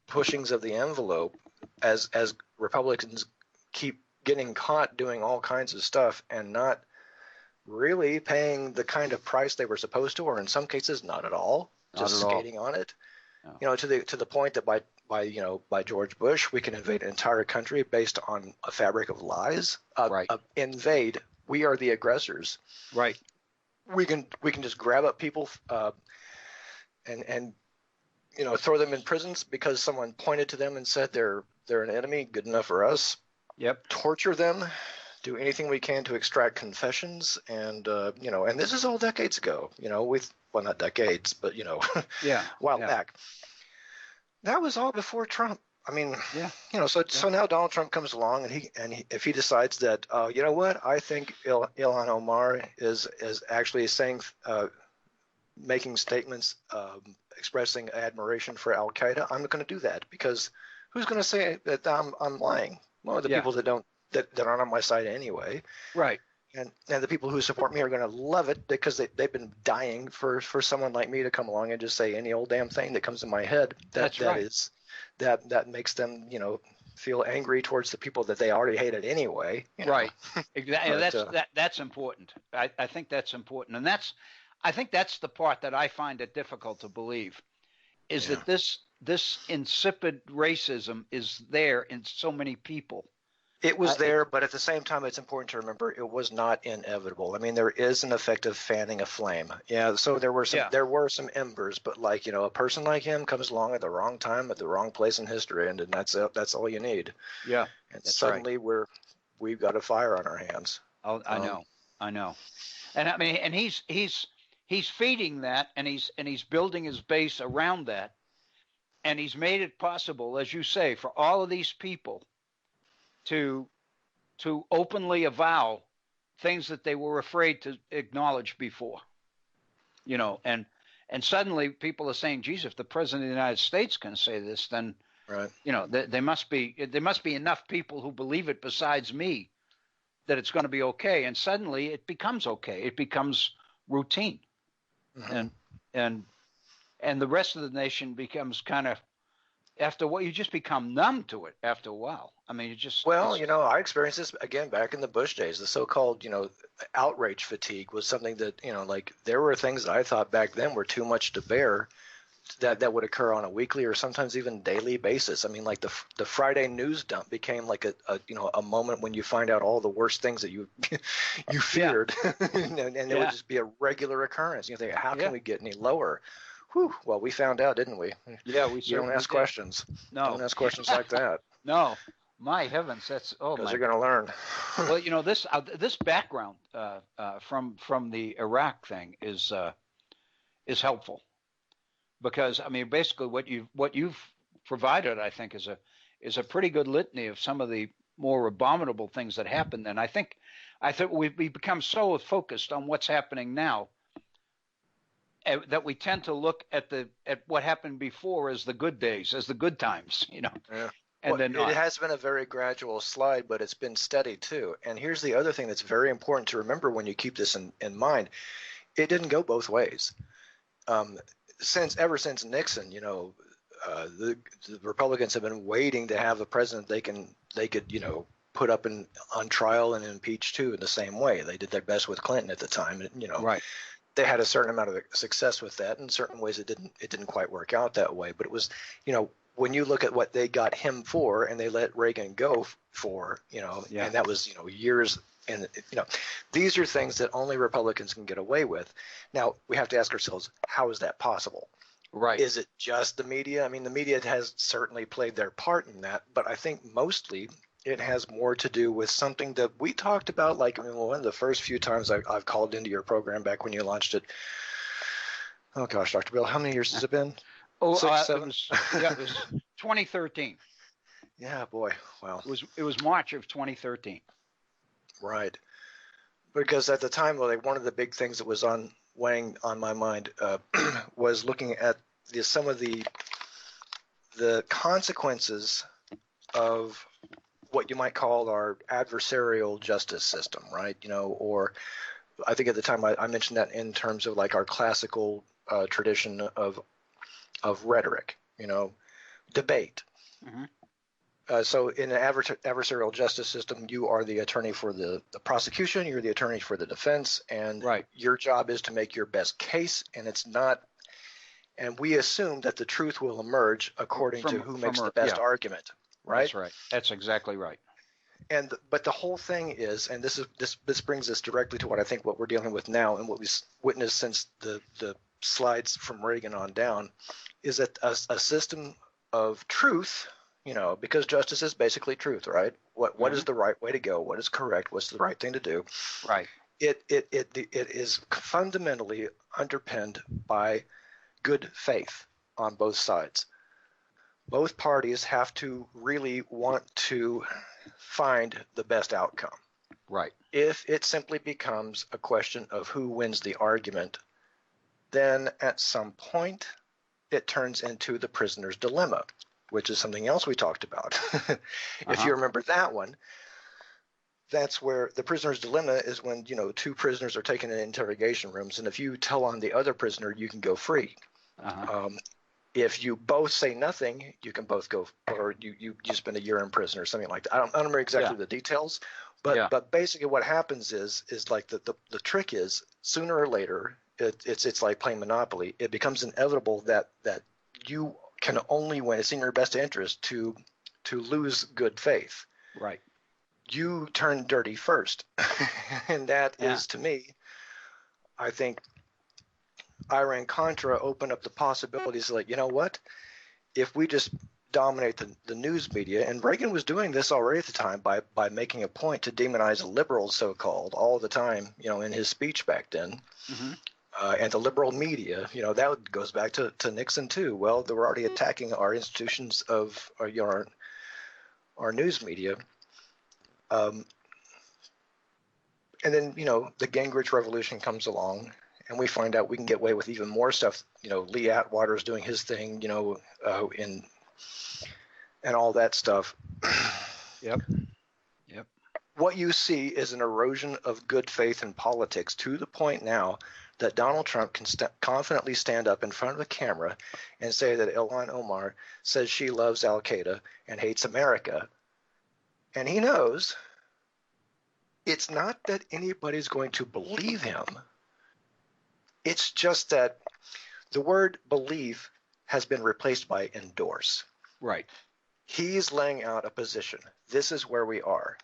Speaker 3: pushings of the envelope as Republicans keep getting caught doing all kinds of stuff and not really paying the kind of price they were supposed to, or in some cases not at all, just skating on it. To the point that by by George Bush. We can invade an entire country based on a fabric of lies.
Speaker 2: Right.
Speaker 3: Invade. We are the aggressors.
Speaker 2: Right.
Speaker 3: We can just grab up people and throw them in prisons because someone pointed to them and said they're an enemy. Good enough for us.
Speaker 2: Yep.
Speaker 3: Torture them. Do anything we can to extract confessions, and and this is all decades ago. Not decades, but
Speaker 2: Yeah.
Speaker 3: a while back. That was all before Trump. I mean, so now Donald Trump comes along, and he if he decides that, you know what, I think Ilhan Omar is actually saying, making statements, expressing admiration for Al Qaeda, I'm going to do that, because who's going to say that I'm lying? Well, the people that aren't on my side anyway.
Speaker 2: Right.
Speaker 3: And the people who support me are going to love it, because they've been dying for someone like me to come along and just say any old damn thing that comes in my head. That makes them, feel angry towards the people that they already hated anyway.
Speaker 2: Right. Exactly. That's important. I think that's important, and I think that's the part that I find it difficult to believe, is that this insipid racism is there in so many people.
Speaker 3: It was there, but at the same time, it's important to remember it was not inevitable. I mean, there is an effect of fanning a flame. Yeah, so there were some embers, but a person like him comes along at the wrong time, at the wrong place in history, and that's all you need.
Speaker 2: Yeah,
Speaker 3: and suddenly we've got a fire on our hands.
Speaker 2: Oh, I know, and I mean, and he's feeding that, and he's building his base around that, and he's made it possible, as you say, for all of these people to openly avow things that they were afraid to acknowledge before, and suddenly people are saying, geez, if the president of the United States can say this, then
Speaker 3: right.
Speaker 2: There must be enough people who believe it besides me, that it's going to be okay. And suddenly it becomes okay. It becomes routine. Mm-hmm. And the rest of the nation becomes kind of, after what, you just become numb to it after a while. I mean, I experienced this again back in the Bush days. The so-called, outrage fatigue was something that, there were things that I thought back then were too much to bear, that would occur on a weekly or sometimes even daily basis. I mean, like the Friday news dump became like a moment when you find out all the worst things that you feared, and it would just be a regular occurrence. You think, how can we get any lower? Whew, well, we found out, didn't we? Yeah, we
Speaker 3: You don't ask questions.
Speaker 2: No.
Speaker 3: Don't ask questions like that.
Speaker 2: No. My heavens, that's
Speaker 3: because you're going to learn.
Speaker 2: Well, this background from the Iraq thing is helpful, because I mean, basically what you've provided, I think, is a pretty good litany of some of the more abominable things that happened. And I think we've become so focused on what's happening now that we tend to look at what happened before as the good days, as the good times, Yeah. And then
Speaker 3: it has been a very gradual slide, but it's been steady too. And here's the other thing that's very important to remember when you keep this in mind. It didn't go both ways. Ever since Nixon, the Republicans have been waiting to have a president they could put up on trial and impeach too in the same way. They did their best with Clinton at the time,
Speaker 2: right.
Speaker 3: They had a certain amount of success with that. In certain ways, it didn't quite work out that way. But it was, when you look at what they got him for, and they let Reagan go for, and that was, years. And these are things that only Republicans can get away with. Now we have to ask ourselves, how is that possible?
Speaker 2: Right.
Speaker 3: Is it just the media? I mean, the media has certainly played their part in that, but I think mostly it has more to do with something that we talked about, one of the first few times I've called into your program back when you launched it. Oh gosh, Dr. Bill, how many years has it been?
Speaker 2: Oh,
Speaker 3: 6, 7?
Speaker 2: It was 2013.
Speaker 3: Yeah, boy. Wow.
Speaker 2: It was March of 2013.
Speaker 3: Right. Because at the time, one of the big things that was weighing on my mind was looking at some of the consequences of what you might call our adversarial justice system, right? Or I think at the time I mentioned that in terms of our classical tradition of rhetoric, debate. Mm-hmm. So in an adversarial justice system, you are the attorney for the prosecution, you're the attorney for the defense, and
Speaker 2: right.
Speaker 3: Your job is to make your best case, and it's not and we assume that the truth will emerge according to who makes the best argument, right?
Speaker 2: That's right. That's exactly right.
Speaker 3: But the whole thing is, and this brings us directly to what we're dealing with now, and what we've witnessed since the slides from Reagan on down, is that a system of truth, because justice is basically truth, right? What is the right way to go? What is correct? What's the right thing to do?
Speaker 2: Right.
Speaker 3: It is fundamentally underpinned by good faith on both sides. Both parties have to really want to find the best outcome.
Speaker 2: Right.
Speaker 3: If it simply becomes a question of who wins the argument, then at some point it turns into the prisoner's dilemma, which is something else we talked about. If you remember that one, that's where the prisoner's dilemma is when, two prisoners are taken in interrogation rooms, and if you tell on the other prisoner, you can go free. If you both say nothing, you can both go, or you spend a year in prison or something like that. I don't remember exactly the details, but basically what happens is like the trick is, sooner or later, it's like playing Monopoly. It becomes inevitable that you can only win. It's in your best interest to lose good faith.
Speaker 2: Right.
Speaker 3: You turn dirty first, and that is, to me, I think, Iran-Contra opened up the possibilities, like, you know what? If we just dominate the news media, and Reagan was doing this already at the time by making a point to demonize liberals, so-called, all the time, in his speech back then. And the liberal media, that goes back to Nixon too. Well, they were already attacking our institutions of our news media. And then, the Gingrich Revolution comes along, and we find out we can get away with even more stuff. Lee Atwater's doing his thing, and all that stuff.
Speaker 2: Yep.
Speaker 3: What you see is an erosion of good faith in politics, to the point now that Donald Trump can confidently stand up in front of the camera and say that Ilhan Omar says she loves Al-Qaeda and hates America. And he knows it's not that anybody's going to believe him. It's just that the word believe has been replaced by endorse.
Speaker 2: Right.
Speaker 3: He's laying out a position. This is where we are,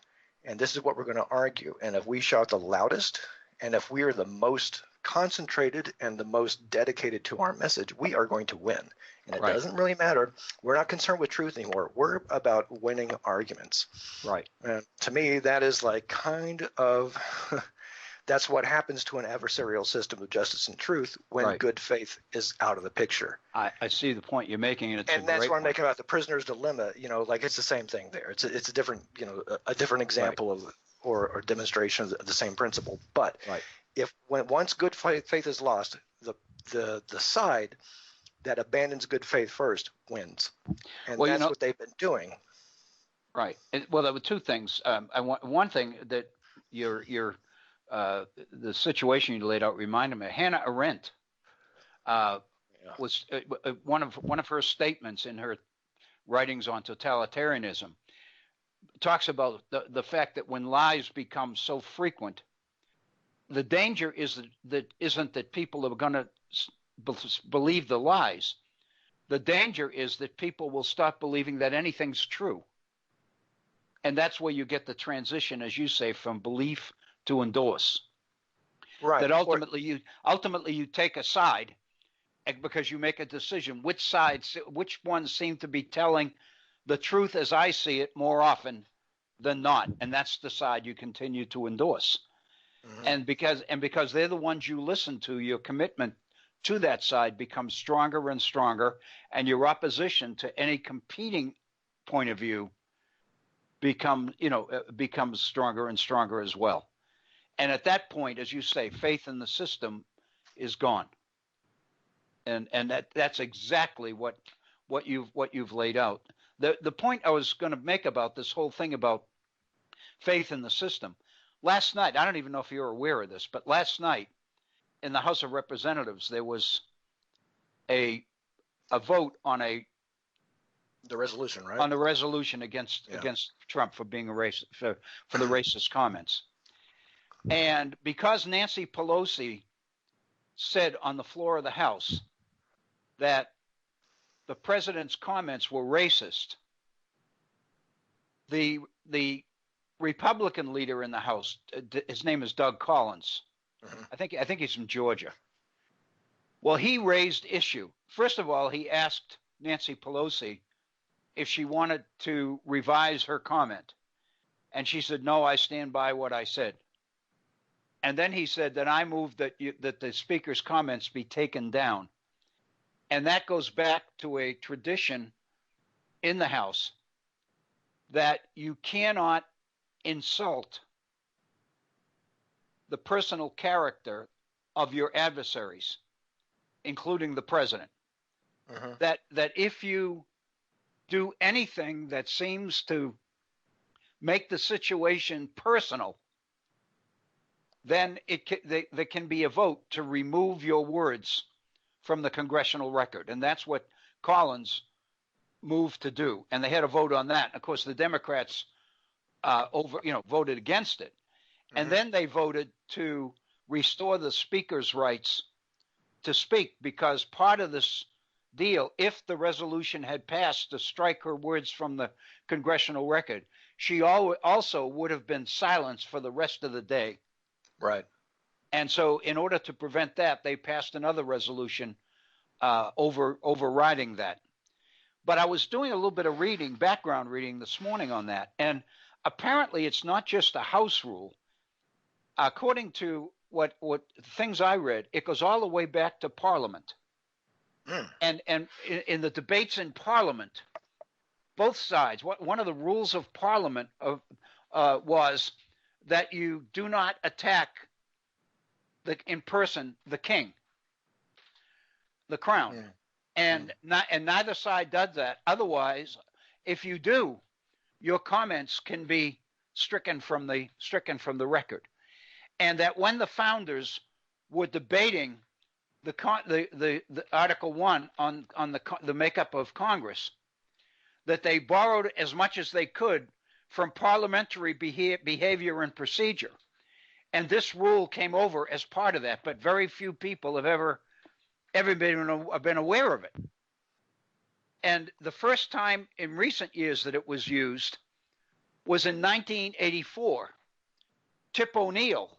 Speaker 3: and this is what we're going to argue. And if we shout the loudest, and if we are the most concentrated and the most dedicated to our message, we are going to win. And it doesn't really matter. We're not concerned with truth anymore. We're about winning arguments.
Speaker 2: Right.
Speaker 3: And to me, that is like kind of that's what happens to an adversarial system of justice and truth when good faith is out of the picture.
Speaker 2: I see the point you're making, and
Speaker 3: that's what I'm making about the prisoner's dilemma. Like it's the same thing there. It's a different, a different example of or demonstration of the same principle. But once good faith is lost, the side that abandons good faith first wins, and that's what they've been doing.
Speaker 2: Right. Well, there were two things. One thing that the situation you laid out reminded me. Hannah Arendt was one of her statements in her writings on totalitarianism talks about the fact that when lies become so frequent, the danger isn't that people are going to believe the lies. The danger is that people will stop believing that anything's true. And that's where you get the transition, as you say, from belief to endorse.
Speaker 3: Right.
Speaker 2: That ultimately you take a side, because you make a decision which ones seem to be telling the truth as I see it more often than not, and that's the side you continue to endorse. And because they're the ones you listen to, your commitment to that side becomes stronger and stronger, and your opposition to any competing point of view becomes stronger and stronger as well. And at that point, as you say, faith in the system is gone. And that's exactly what you've laid out. The point I was going to make about this whole thing about faith in the system. Last night, I don't even know if you're aware of this, but last night in the House of Representatives, there was a vote on the
Speaker 3: resolution, right?
Speaker 2: On the resolution against Trump for being a racist, for the racist comments. And because Nancy Pelosi said on the floor of the House that the president's comments were racist, the Republican leader in the House, his name is Doug Collins.
Speaker 3: Mhm.
Speaker 2: I think he's from Georgia. Well, he raised issue. First of all, he asked Nancy Pelosi if she wanted to revise her comment. And she said, no, I stand by what I said. And then he said that I moved that the speaker's comments be taken down. And that goes back to a tradition in the House that you cannot insult the personal character of your adversaries, including the president.
Speaker 3: Mhm.
Speaker 2: That if you do anything that seems to make the situation personal, then there can be a vote to remove your words from the congressional record. And that's what Collins moved to do. And they had a vote on that. Of course, the Democrats voted against it. And
Speaker 3: Mhm.
Speaker 2: then they voted to restore the speaker's rights to speak, because part of this deal, if the resolution had passed to strike her words from the congressional record, she also would have been silenced for the rest of the day.
Speaker 3: Right.
Speaker 2: And so in order to prevent that, they passed another resolution overriding that. But I was doing a little bit of background reading this morning on that. And apparently it's not just a House rule. According to what things I read, it goes all the way back to Parliament. And in the debates in Parliament, both sides, one of the rules of Parliament was that you do not attack in person the king, the crown, and neither side does that. Otherwise, if you do, your comments can be stricken from the record. And that when the founders were debating the Article 1 on the makeup of Congress, that they borrowed as much as they could from parliamentary behavior and procedure. And this rule came over as part of that, but very few people have ever been aware of it. And the first time in recent years that it was used was in 1984. Tip O'Neill,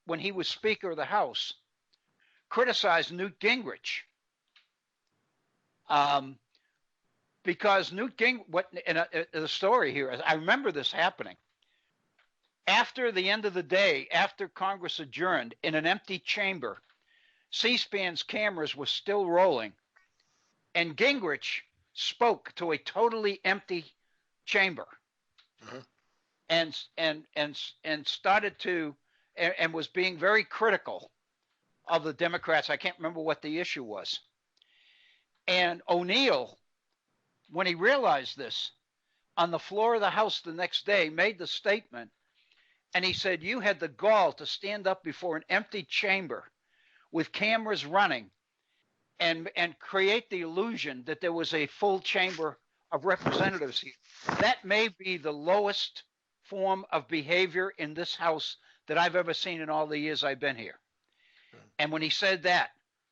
Speaker 2: when he was Speaker of the House, criticized Newt Gingrich because Newt Gingrich, the story here, I remember this happening. After the end of the day, after Congress adjourned, in an empty chamber, C-SPAN's cameras were still rolling, and Gingrich spoke to a totally empty chamber, and started to and was being very critical of the Democrats. I can't remember what the issue was. And O'Neill, when he realized this, on the floor of the House the next day, made the statement, and he said, you had the gall to stand up before an empty chamber with cameras running and create the illusion that there was a full chamber of representatives here. That may be the lowest form of behavior in this House that I've ever seen in all the years I've been here. And when he said that,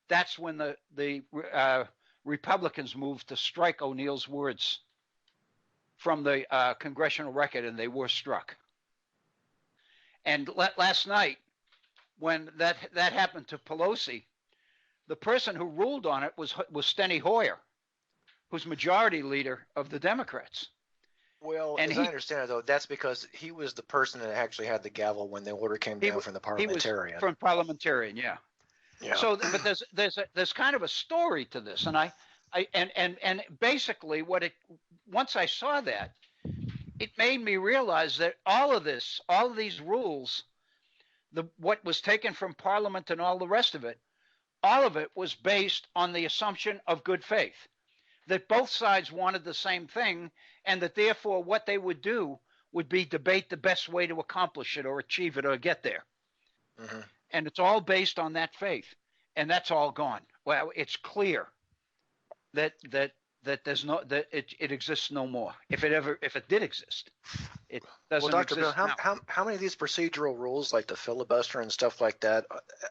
Speaker 2: that's when the Republicans moved to strike O'Neill's words from the congressional record, and they were struck. And last night, when that happened to Pelosi, the person who ruled on it was Steny Hoyer, who's majority leader of the Democrats.
Speaker 3: Well,
Speaker 2: and
Speaker 3: as I understand it, though, that's because he was the person that actually had the gavel when the order came down from the parliamentarian.
Speaker 2: He was from parliamentarian, yeah.
Speaker 3: Yeah.
Speaker 2: So, but there's kind of a story to this, and I basically once I saw that, it made me realize that all of these rules, what was taken from Parliament and all the rest of it, all of it was based on the assumption of good faith, that both sides wanted the same thing, and that therefore what they would do would be debate the best way to accomplish it or achieve it or get there.
Speaker 3: Mm-hmm.
Speaker 2: And it's all based on that faith, and that's all gone. Well, it's clear that it exists no more. If it did exist, it doesn't
Speaker 3: Dr.
Speaker 2: exist
Speaker 3: Bill,
Speaker 2: now.
Speaker 3: how many of these procedural rules, like the filibuster and stuff like that,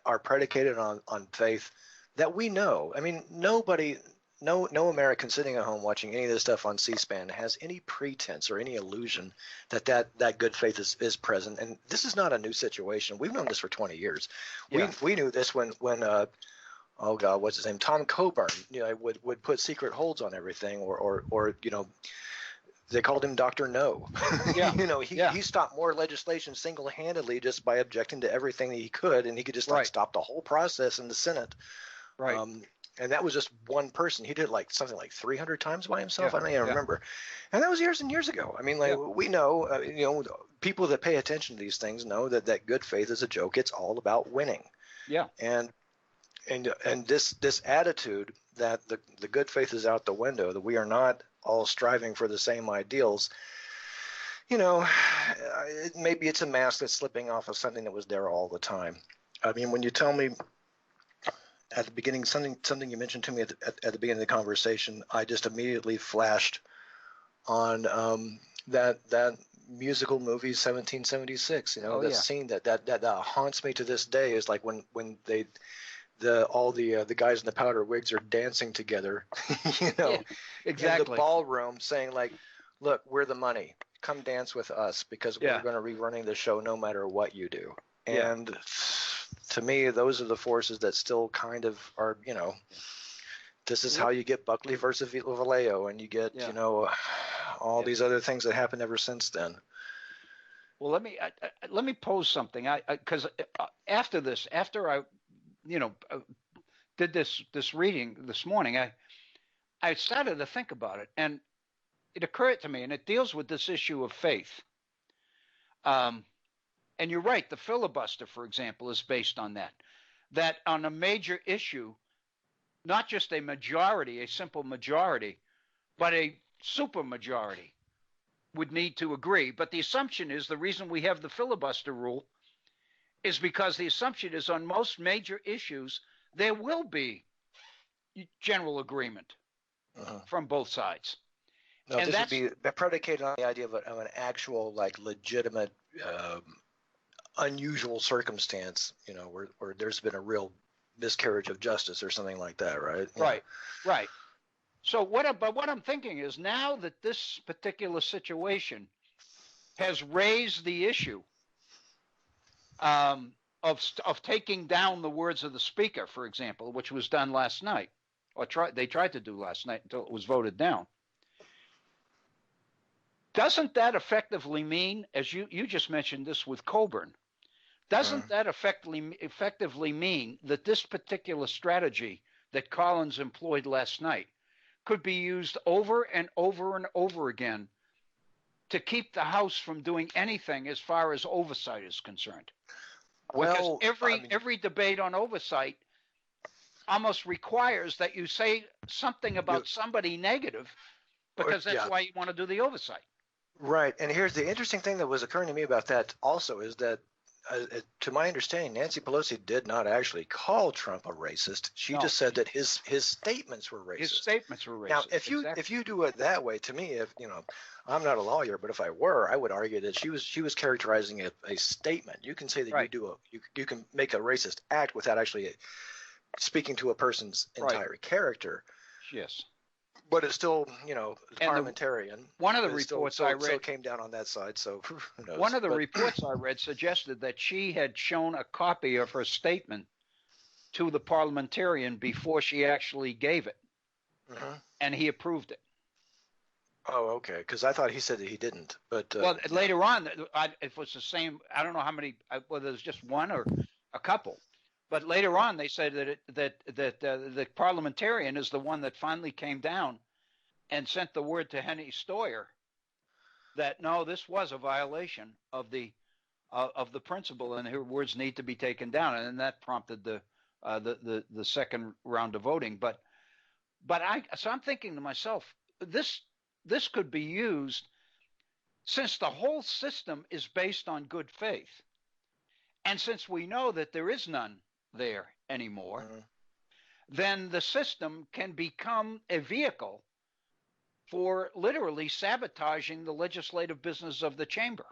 Speaker 3: are predicated on faith that we know? I mean, nobody no American sitting at home watching any of this stuff on C-SPAN has any pretense or any illusion that good faith is present. And this is not a new situation. We've known this for 20 years.
Speaker 2: Yeah.
Speaker 3: We knew this when oh God, what's his name? Tom Coburn, would put secret holds on everything, or they called him Dr. No.
Speaker 2: Yeah.
Speaker 3: He stopped more legislation single-handedly just by objecting to everything that he could, and he could just stop the whole process in the Senate.
Speaker 2: Right.
Speaker 3: And that was just one person. He did something like 300 times by himself. I don't even remember. And that was years and years ago. I mean, we know, people that pay attention to these things know that good faith is a joke. It's all about winning.
Speaker 2: Yeah.
Speaker 3: And this attitude that the good faith is out the window, that we are not all striving for the same ideals, maybe it's a mask that's slipping off of something that was there all the time. I mean, when you tell me at the beginning something you mentioned to me at the beginning of the conversation, I just immediately flashed on that musical movie 1776. Scene that haunts me to this day is like when all the guys in the powder wigs are dancing together,
Speaker 2: exactly,
Speaker 3: in the ballroom, saying like, "Look, we're the money. Come dance with us because we're going to be running the show no matter what you do." And to me, those are the forces that still kind of are, this is how you get Buckley versus Vallejo, and you get, all these other things that happened ever since then.
Speaker 2: Well, let me pose something. Because after I did this reading this morning, I started to think about it, and it occurred to me, and it deals with this issue of faith. And you're right, the filibuster, for example, is based on that on a major issue, not just a simple majority, but a supermajority would need to agree. But the assumption is the reason we have the filibuster rule is because the assumption is on most major issues, there will be general agreement from both sides.
Speaker 3: No, and this would be predicated on the idea of an actual, legitimate, unusual circumstance, where there's been a real miscarriage of justice or something like that, right?
Speaker 2: Right. So what I'm thinking is, now that this particular situation has raised the issue of taking down the words of the speaker, for example, which was done last night, or they tried to do last night until it was voted down. Doesn't that effectively mean, as you just mentioned this with Coburn, doesn't that effectively mean that this particular strategy that Collins employed last night could be used over and over and over again to keep the House from doing anything as far as oversight is concerned? Well, because every debate on oversight almost requires that you say something about somebody negative, because that's why you want to do the oversight.
Speaker 3: Right. And here's the interesting thing that was occurring to me about that also is that, to my understanding, Nancy Pelosi did not actually call Trump a racist. She just said that his statements were racist.
Speaker 2: His statements were racist.
Speaker 3: Now, if you do it that way, to me, I'm not a lawyer, but if I were, I would argue that she was characterizing a statement. You can say that you can make a racist act without actually speaking to a person's entire character.
Speaker 2: Yes.
Speaker 3: But it's still, parliamentarian.
Speaker 2: One of the reports I read
Speaker 3: still came down on that side. So who knows?
Speaker 2: One of the reports I read suggested that she had shown a copy of her statement to the parliamentarian before she actually gave it, and he approved it.
Speaker 3: Oh, okay. Because I thought he said that he didn't. But
Speaker 2: later on, it was the same. I don't know how many. Whether there's just one or a couple. But later on, they said that the parliamentarian is the one that finally came down and sent the word to Henny Stoyer that no, this was a violation of the principle, and her words need to be taken down, and then that prompted the second round of voting. But I'm thinking to myself, this could be used, since the whole system is based on good faith, and since we know that there is none there anymore, then the system can become a vehicle for literally sabotaging the legislative business of the chamber.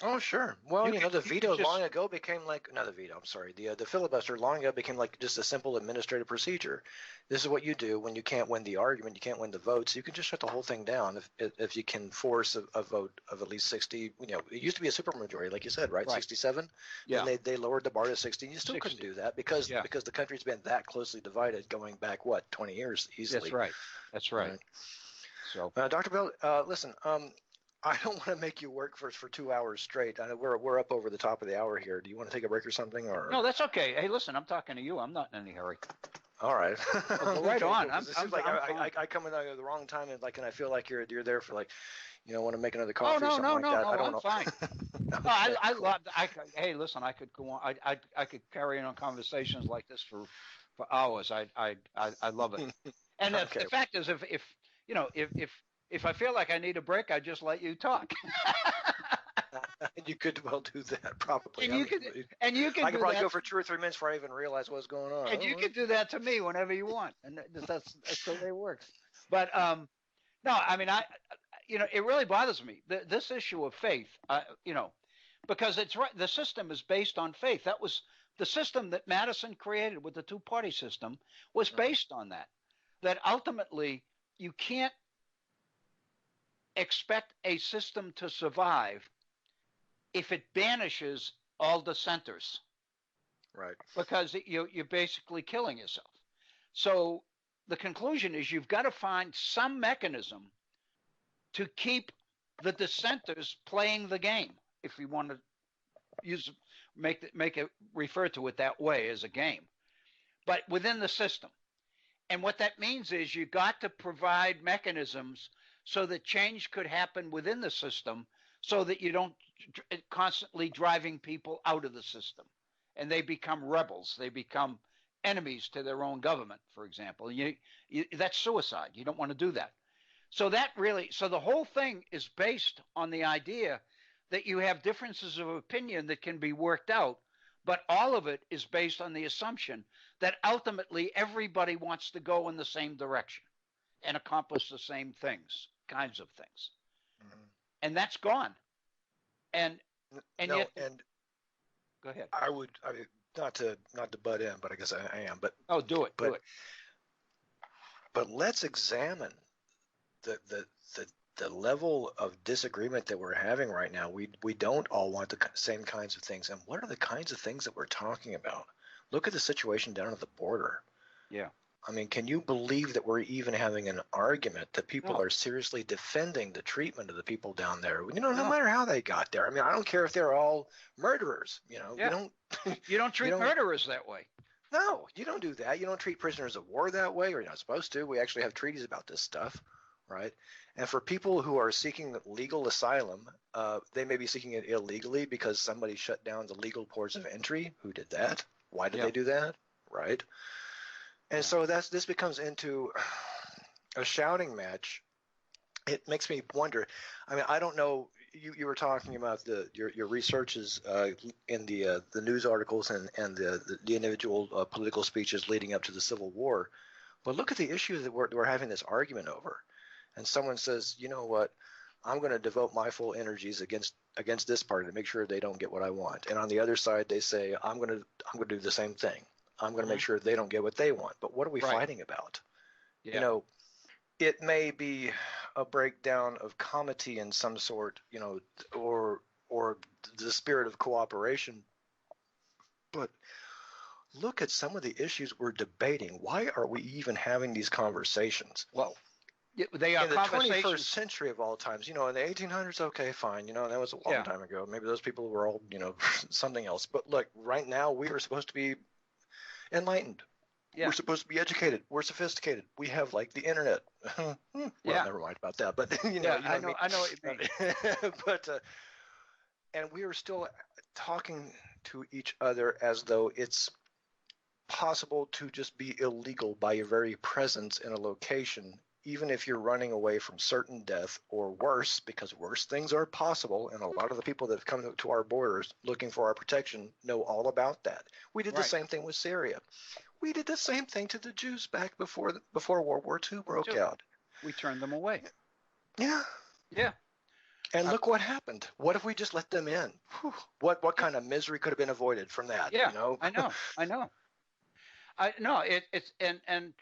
Speaker 3: Oh, sure. Well,
Speaker 2: You could,
Speaker 3: the
Speaker 2: you could
Speaker 3: veto
Speaker 2: just
Speaker 3: long ago became like, not the veto, I'm sorry, the filibuster long ago became like just a simple administrative procedure. This is what you do when you can't win the argument, you can't win the votes. You can just shut the whole thing down if you can force a vote of at least 60. It used to be a supermajority, like you said, right?
Speaker 2: right.
Speaker 3: 67.
Speaker 2: Yeah,
Speaker 3: Then they lowered the bar to 60. You still couldn't
Speaker 2: 60.
Speaker 3: do that because
Speaker 2: Yeah,
Speaker 3: the country's been that closely divided, going back 20 years
Speaker 2: that's
Speaker 3: easily.
Speaker 2: right. That's right.
Speaker 3: Right.
Speaker 2: So
Speaker 3: Dr. Bell, listen. I don't want to make you work for 2 hours straight. I know we're up over the top of the hour here. Do you want to take a break or something? Or
Speaker 2: no, that's okay. Hey, listen, I'm talking to you. I'm not in any hurry.
Speaker 3: all right,
Speaker 2: Oh, go right
Speaker 3: okay,
Speaker 2: on.
Speaker 3: cool. Because it seems like I come in at the wrong time and I feel like you're there for want to make another
Speaker 2: Oh
Speaker 3: coffee or something like that. I don't
Speaker 2: I'm
Speaker 3: know.
Speaker 2: fine.
Speaker 3: Okay,
Speaker 2: No, I
Speaker 3: cool.
Speaker 2: love. Hey, listen, I could go on. I could carry on conversations like this for hours. I love it. And
Speaker 3: Okay.
Speaker 2: the fact is, if I feel like I need a break, I just let you talk.
Speaker 3: You could well do that probably.
Speaker 2: And you could
Speaker 3: I could
Speaker 2: do
Speaker 3: probably
Speaker 2: that.
Speaker 3: go for 2 or 3 minutes before I even realize what's going on.
Speaker 2: And you can do that to me whenever you want, and that's the way it works. But no, I mean, it really bothers me this issue of faith. Because it's right. The system is based on faith. That was the system that Madison created with the two-party system was based on that. That ultimately you can't expect a system to survive if it banishes all dissenters.
Speaker 3: Right.
Speaker 2: Because you're basically killing yourself. So the conclusion is you've got to find some mechanism to keep the dissenters playing the game, if we want to make it refer to it that way as a game, but within the system. And what that means is you got to provide mechanisms so that change could happen within the system, so that you don't constantly driving people out of the system and they become rebels. They become enemies to their own government, for example. That's suicide. You don't want to do that. So the whole thing is based on the idea that you have differences of opinion that can be worked out, but all of it is based on the assumption that ultimately everybody wants to go in the same direction and accomplish the same kinds of things. Mm-hmm. And that's gone. And
Speaker 3: no,
Speaker 2: yet,
Speaker 3: and
Speaker 2: go ahead.
Speaker 3: I mean, not to butt in, but I guess I am. But
Speaker 2: do it.
Speaker 3: But let's examine the level of disagreement that we're having right now. We don't all want the same kinds of things. And what are the kinds of things that we're talking about? Look at the situation down at the border.
Speaker 2: Yeah.
Speaker 3: I mean, can you believe that we're even having an argument that people are seriously defending the treatment of the people down there? No matter how they got there. I mean, I don't care if they're all murderers. You don't
Speaker 2: treat murderers that way.
Speaker 3: No, you don't do that. You don't treat prisoners of war that way, or you're not supposed to. We actually have treaties about this stuff, right? And for people who are seeking legal asylum, they may be seeking it illegally because somebody shut down the legal ports of entry. Who did that? Why did they do that? Right? And so this becomes into a shouting match. It makes me wonder. I mean, I don't know. You were talking about your researches in the news articles and the individual political speeches leading up to the Civil War. But look at the issue that we're having this argument over. And someone says, you know what? I'm going to devote my full energies against this party to make sure they don't get what I want. And on the other side, they say, I'm going to do the same thing. I'm going to make sure they don't get what they want. But what are we fighting about? Yeah. It may be a breakdown of comity in some sort, or the spirit of cooperation. But look at some of the issues we're debating. Why are we even having these conversations?
Speaker 2: Well, they are
Speaker 3: in the 21st century of all times. In the 1800s, okay, fine. That was a long time ago. Maybe those people were all, something else. But look, right now we are supposed to be enlightened. Yeah. We're supposed to be educated. We're sophisticated. We have the internet. Well, never mind about that. But I know what you mean. But and we are still talking to each other as though it's possible to just be illegal by your very presence in a location, even if you're running away from certain death or worse, because worse things are possible. And a lot of the people that have come to our borders looking for our protection know all about that. We did the same thing with Syria. We did the same thing to the Jews back before World War II broke out.
Speaker 2: We turned them away.
Speaker 3: Yeah.
Speaker 2: Yeah.
Speaker 3: And look what happened. What if we just let them in? Whew. What kind of misery could have been avoided from that?
Speaker 2: Yeah,
Speaker 3: You know?
Speaker 2: I know. I know it's and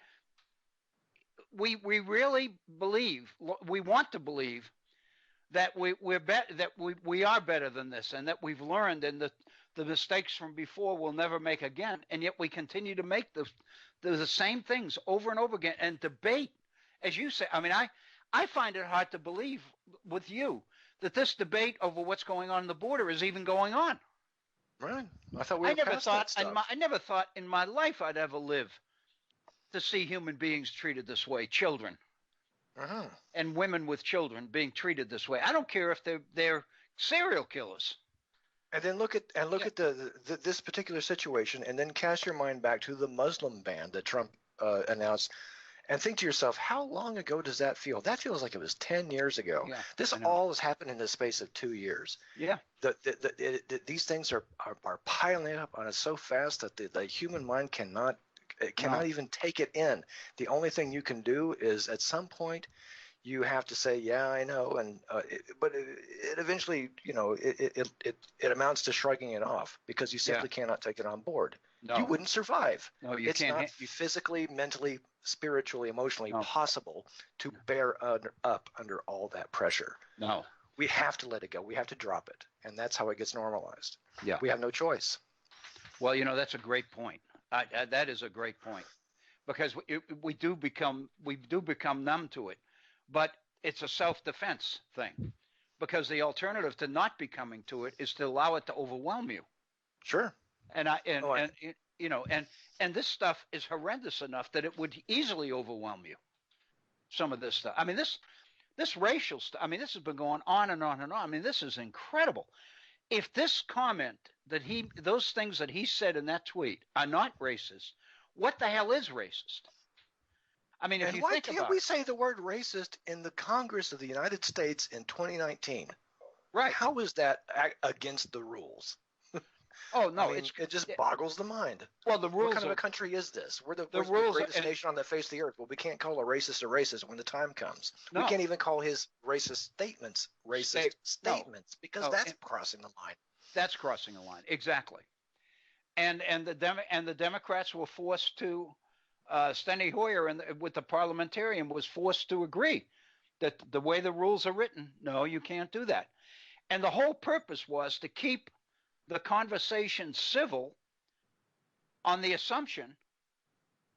Speaker 2: we really believe, we want to believe that we are better than this, and that we've learned, and the mistakes from before we'll never make again, and yet we continue to make the same things over and over again and debate, as you say. I mean, I find it hard to believe with you that this debate over what's going on the border is even going on.
Speaker 3: Right. I thought we were past that stuff.
Speaker 2: I never thought in my life I'd ever live to see human beings treated this way, children. And women with children being treated this way. I don't care if they're serial killers.
Speaker 3: And then look at this particular situation, and then cast your mind back to the Muslim ban that Trump announced, and think to yourself, how long ago does that feel? That feels like it was 10 years ago. Yeah, this all has happened in the space of 2 years.
Speaker 2: Yeah.
Speaker 3: These things are piling up on us so fast that the human mind cannot even take it in. The only thing you can do is at some point you have to say, yeah, I know, and but it eventually, it amounts to shrugging it off, because you simply cannot take it on board. No. You wouldn't survive.
Speaker 2: No, you can't.
Speaker 3: It's not physically, mentally, spiritually, emotionally possible to bear up under all that pressure.
Speaker 2: No.
Speaker 3: We have to let it go. We have to drop it, and that's how it gets normalized.
Speaker 2: Yeah.
Speaker 3: We have no choice.
Speaker 2: Well, that's a great point. That is a great point, because we do become numb to it, but it's a self-defense thing, because the alternative to not becoming to it is to allow it to overwhelm you.
Speaker 3: Sure.
Speaker 2: And this stuff is horrendous enough that it would easily overwhelm you. Some of this stuff. I mean, this racial stuff. I mean, this has been going on and on and on. I mean, this is incredible. If this comment those things that he said in that tweet are not racist, what the hell is racist? I mean, if you think about it.
Speaker 3: Why can't we say the word racist in the Congress of the United States in 2019?
Speaker 2: Right.
Speaker 3: How is that against the rules?
Speaker 2: Oh, no.
Speaker 3: I mean, it just boggles the mind.
Speaker 2: Well, the rules.
Speaker 3: What kind of a country is this? We're the greatest nation on the face of the earth. Well, we can't call a racist when the time comes. No. We can't even call his racist statements statements, because that's crossing the line.
Speaker 2: That's crossing the line, exactly. And the Democrats were forced to. Steny Hoyer with the parliamentarian was forced to agree that the way the rules are written, no, you can't do that. And the whole purpose was to keep the conversation civil, on the assumption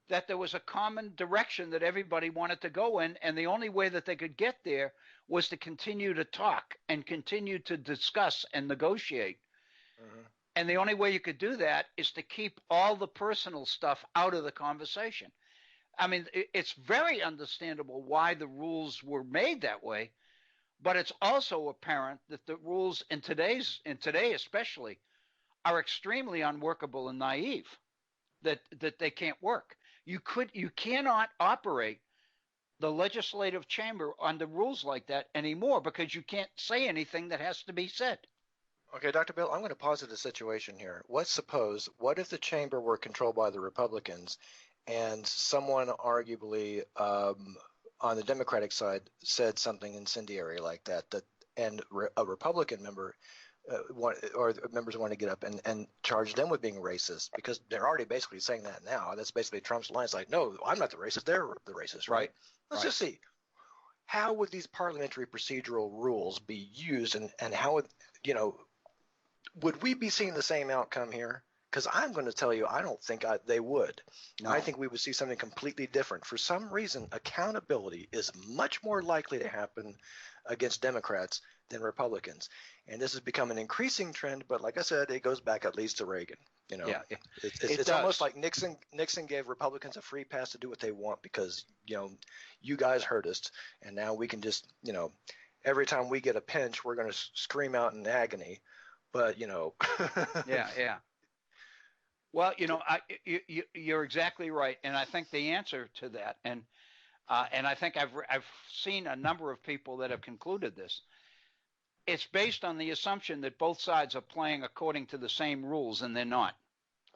Speaker 2: that there was a common direction that everybody wanted to go in, and the only way that they could get there was to continue to talk and continue to discuss and negotiate. Mm-hmm. And the only way you could do that is to keep all the personal stuff out of the conversation. I mean, it's very understandable why the rules were made that way, but it's also apparent that the rules in today especially are extremely unworkable and naive, that they can't work. You cannot operate the legislative chamber under rules like that anymore, because you can't say anything that has to be said.
Speaker 3: Okay, Dr. Bill, I'm going to posit a situation here. What if the chamber were controlled by the Republicans, and someone arguably on the Democratic side said something incendiary like that, and a Republican member members want to get up and charge them with being racist, because they're already basically saying that now. That's basically Trump's line. It's like, no, I'm not the racist. They're the racist, right? Let's just see. How would these parliamentary procedural rules be used, and how would we be seeing the same outcome here? Because I'm going to tell you, I don't think they would. No. I think we would see something completely different. For some reason, accountability is much more likely to happen against Democrats than Republicans. And this has become an increasing trend, but like I said, it goes back at least to Reagan.
Speaker 2: Yeah,
Speaker 3: it's almost like Nixon gave Republicans a free pass to do what they want, because, you guys hurt us, and now we can just, every time we get a pinch, we're going to scream out in agony. But,
Speaker 2: Yeah. Well, you're exactly right, and I think the answer to that, and I think I've seen a number of people that have concluded this. It's based on the assumption that both sides are playing according to the same rules, and they're not.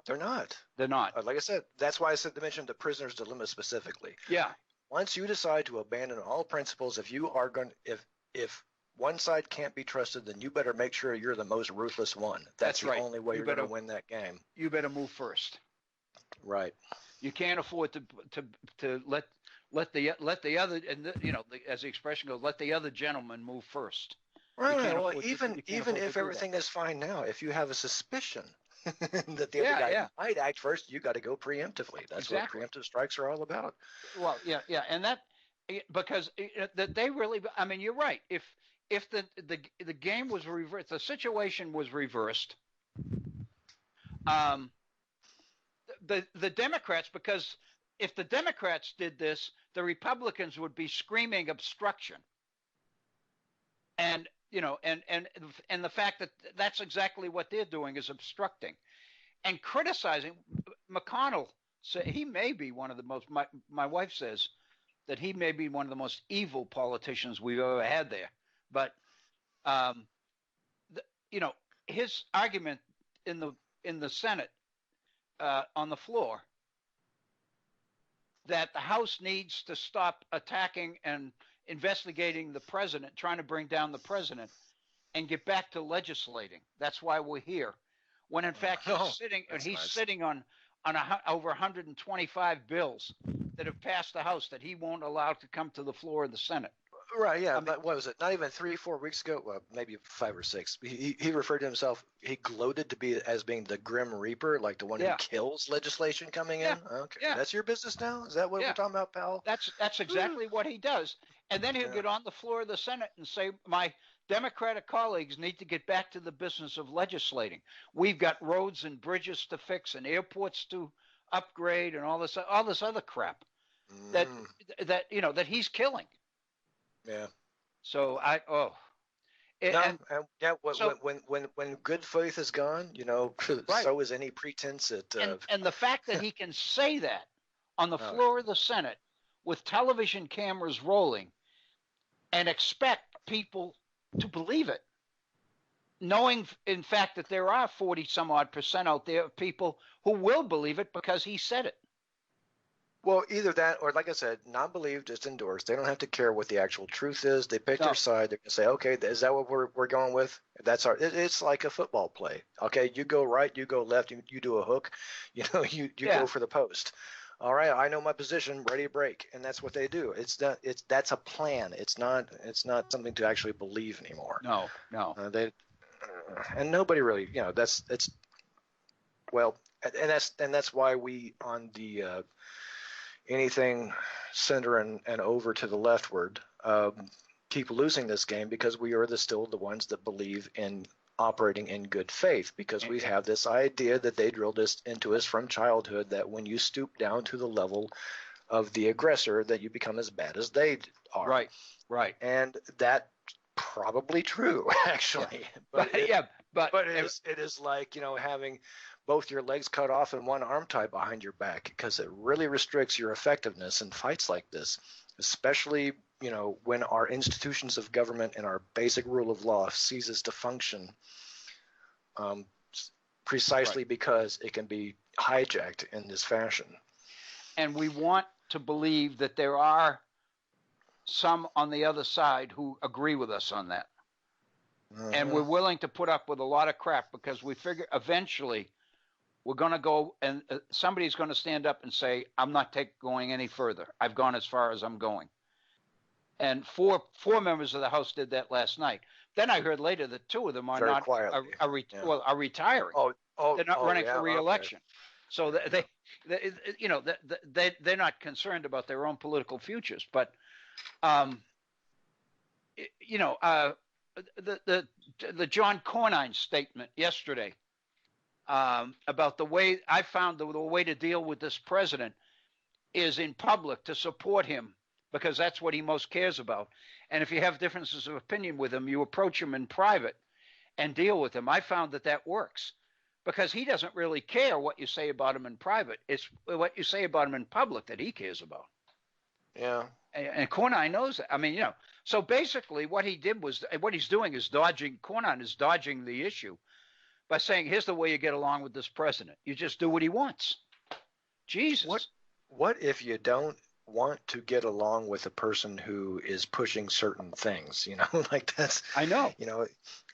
Speaker 3: They're not.
Speaker 2: They're not.
Speaker 3: Like I said, that's why I mentioned the prisoner's dilemma specifically.
Speaker 2: Yeah.
Speaker 3: Once you decide to abandon all principles, if one side can't be trusted, then you better make sure you're the most ruthless one. That's the
Speaker 2: right.
Speaker 3: only way you're going to win that game.
Speaker 2: You better move first.
Speaker 3: Right.
Speaker 2: You can't afford to let the other, and as the expression goes, let the other gentleman move first.
Speaker 3: Right. Well, even if everything is fine now, if you have a suspicion that the other guy might act first, you got to go preemptively. That's what preemptive strikes are all about.
Speaker 2: Well, yeah, and that because that they really. I mean, you're right. If the game was reversed, the situation was reversed. The Democrats, because if the Democrats did this, the Republicans would be screaming obstruction. And and the fact that that's exactly what they're doing is obstructing and criticizing. McConnell said he may be one of the most. My wife says that he may be one of the most evil politicians we've ever had there. But his argument in the Senate on the floor that the House needs to stop attacking and investigating the president, trying to bring down the president, and get back to legislating. That's why we're here. When in fact he's sitting on over 125 bills that have passed the House that he won't allow to come to the floor of the Senate.
Speaker 3: Right, yeah. But what was it? Not even 3-4 weeks ago, well, maybe 5 or 6. He referred to himself. He gloated as being the Grim Reaper, like the one who kills legislation coming in. Okay, that's your business now. Is that what we're talking about, pal?
Speaker 2: That's exactly what he does. And then he'll get on the floor of the Senate and say, "My Democratic colleagues need to get back to the business of legislating. We've got roads and bridges to fix and airports to upgrade and all this other crap that he's killing."
Speaker 3: Yeah.
Speaker 2: So
Speaker 3: when good faith is gone, so is any pretense at.
Speaker 2: And the fact that he can say that on the floor of the Senate with television cameras rolling and expect people to believe it, knowing in fact that there are 40 some odd % out there of people who will believe it because he said it.
Speaker 3: Well, either that or, like I said, not believe, just endorse. They don't have to care what the actual truth is. They pick their side. They can say, okay, is that what we're going with? That's it's like a football play. Okay, you go right, you go left, you do a hook, you go for the post. All right, I know my position, ready to break, and that's what they do. That's a plan. It's not something to actually believe anymore.
Speaker 2: No.
Speaker 3: And nobody really, that's why we on the anything center and over to the leftward keep losing this game, because we are still the ones that believe in operating in good faith, because we have this idea that they drilled this into us from childhood, that when you stoop down to the level of the aggressor, that you become as bad as they are.
Speaker 2: Right.
Speaker 3: And that's probably true, actually. But it is like, having both your legs cut off and one arm tied behind your back, because it really restricts your effectiveness in fights like this, especially, when our institutions of government and our basic rule of law ceases to function, precisely because it can be hijacked in this fashion.
Speaker 2: And we want to believe that there are some on the other side who agree with us on that. And we're willing to put up with a lot of crap, because we figure eventually we're going to go and somebody's going to stand up and say, I'm not going any further. I've gone as far as I'm going. And four members of the House did that last night. Then I heard later that 2 of them are are retiring. They're not running for re-election. Okay. So they're not concerned about their own political futures. But the John Cornyn statement yesterday about the way I found the way to deal with this president is in public, to support him, because that's what he most cares about. And if you have differences of opinion with him, you approach him in private and deal with him. I found that works, because he doesn't really care what you say about him in private. It's what you say about him in public that he cares about.
Speaker 3: Yeah.
Speaker 2: And Cornyn knows that. I mean, so basically what he's doing is Cornyn is dodging the issue by saying, here's the way you get along with this president. You just do what he wants. Jesus.
Speaker 3: What if you don't want to get along with a person who is pushing certain things, like that's,
Speaker 2: I know.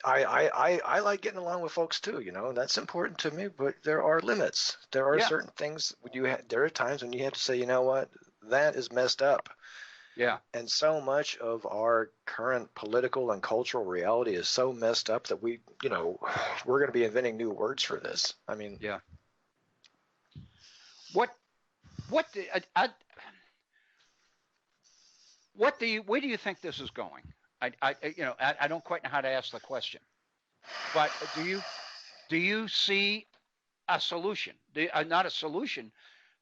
Speaker 3: I like getting along with folks too, that's important to me, but there are limits. There are certain things there are times when you have to say, you know what, that is messed up.
Speaker 2: Yeah.
Speaker 3: And so much of our current political and cultural reality is so messed up that we're going to be inventing new words for this. I mean,
Speaker 2: yeah. Where do you think this is going? I don't quite know how to ask the question, but do you see a solution? Not a solution.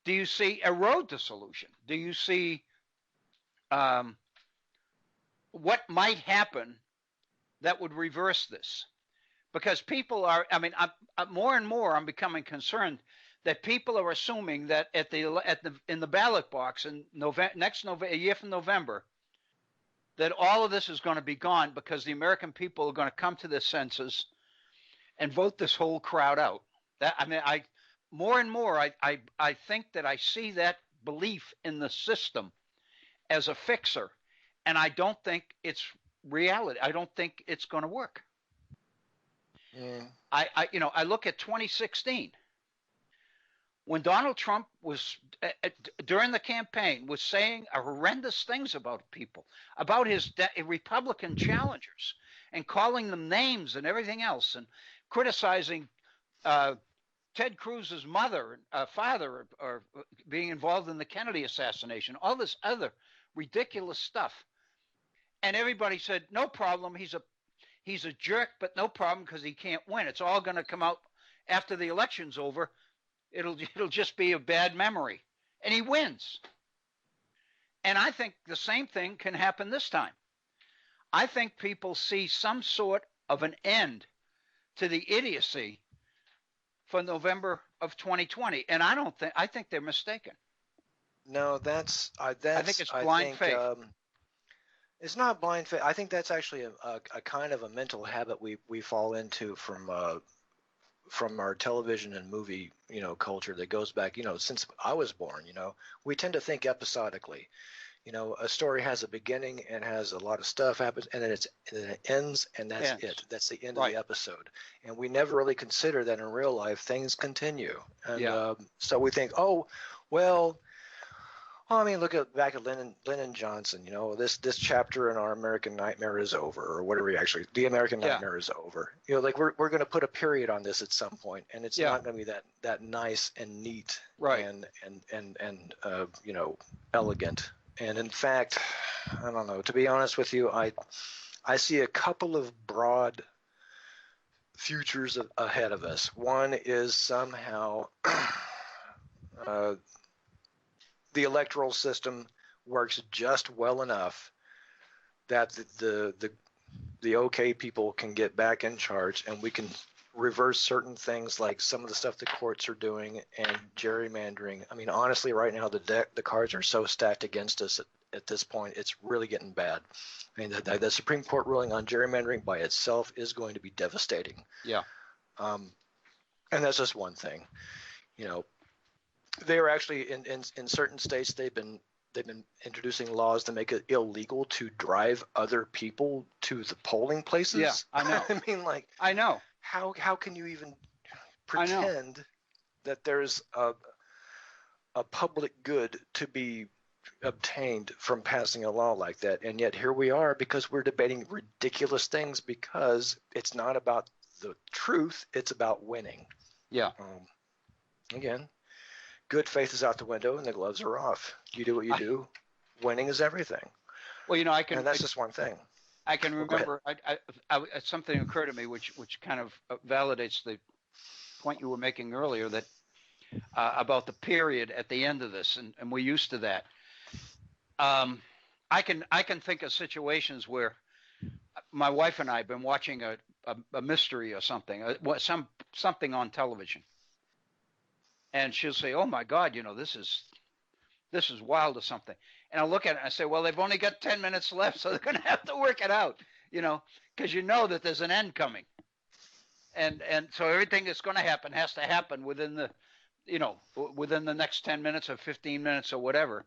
Speaker 2: Do you see a road to solution? Do you see what might happen that would reverse this? Because people are, more and more I'm becoming concerned that people are assuming that in the ballot box in a year from November, that all of this is going to be gone because the American people are going to come to their senses and vote this whole crowd out. More and more I think that I see that belief in the system as a fixer, and I don't think it's reality. I don't think it's going to work. Yeah. I look at 2016 when Donald Trump was during the campaign was saying horrendous things about people, about his Republican challengers, and calling them names and everything else, and criticizing Ted Cruz's father, or being involved in the Kennedy assassination, all this other ridiculous stuff. And everybody said, no problem, he's a jerk, but no problem because he can't win. It's all going to come out after the election's over. It'll just be a bad memory. And he wins. And I think the same thing can happen this time. I think people see some sort of an end to the idiocy for November of 2020. And I think they're mistaken.
Speaker 3: No, I think it's blind faith. It's not blind faith. I think that's actually a kind of a mental habit we fall into from our television and movie, culture that goes back, since I was born. We tend to think episodically. A story has a beginning and has a lot of stuff happens, and then it ends, and that's it. That's the end of the episode. And we never really consider that in real life things continue. And so we think, oh, well, look back at Lyndon Johnson. This chapter in our American Nightmare is over, or whatever. The American Nightmare is over. We're going to put a period on this at some point, and it's not going to be that nice and neat, and elegant. And in fact, I don't know. To be honest with you, I see a couple of broad futures ahead of us. One is somehow the electoral system works just well enough that the okay people can get back in charge, and we can reverse certain things like some of the stuff the courts are doing and gerrymandering. Honestly, right now the cards are so stacked against us at this point, it's really getting bad. The Supreme Court ruling on gerrymandering by itself is going to be devastating. Yeah. And that's just one thing. They are actually in certain states they've been introducing laws to make it illegal to drive other people to the polling places.
Speaker 2: Yeah, I know. I know.
Speaker 3: How can you even pretend that there's a public good to be obtained from passing a law like that? And yet here we are, because we're debating ridiculous things, because it's not about the truth, it's about winning. Yeah. Again, good faith is out the window and the gloves are off. You do what you do. Winning is everything. Well, and that's just one thing.
Speaker 2: I can remember something occurred to me which kind of validates the point you were making earlier, that about the period at the end of this, and we're used to that. I can think of situations where my wife and I have been watching a mystery or something, something on television, and she'll say, "Oh my God, this is wild," or something. And I'll look at it and I say, well, they've only got 10 minutes left, so they're going to have to work it out, because that there's an end coming. And so everything that's going to happen has to happen within the next 10 minutes or 15 minutes or whatever.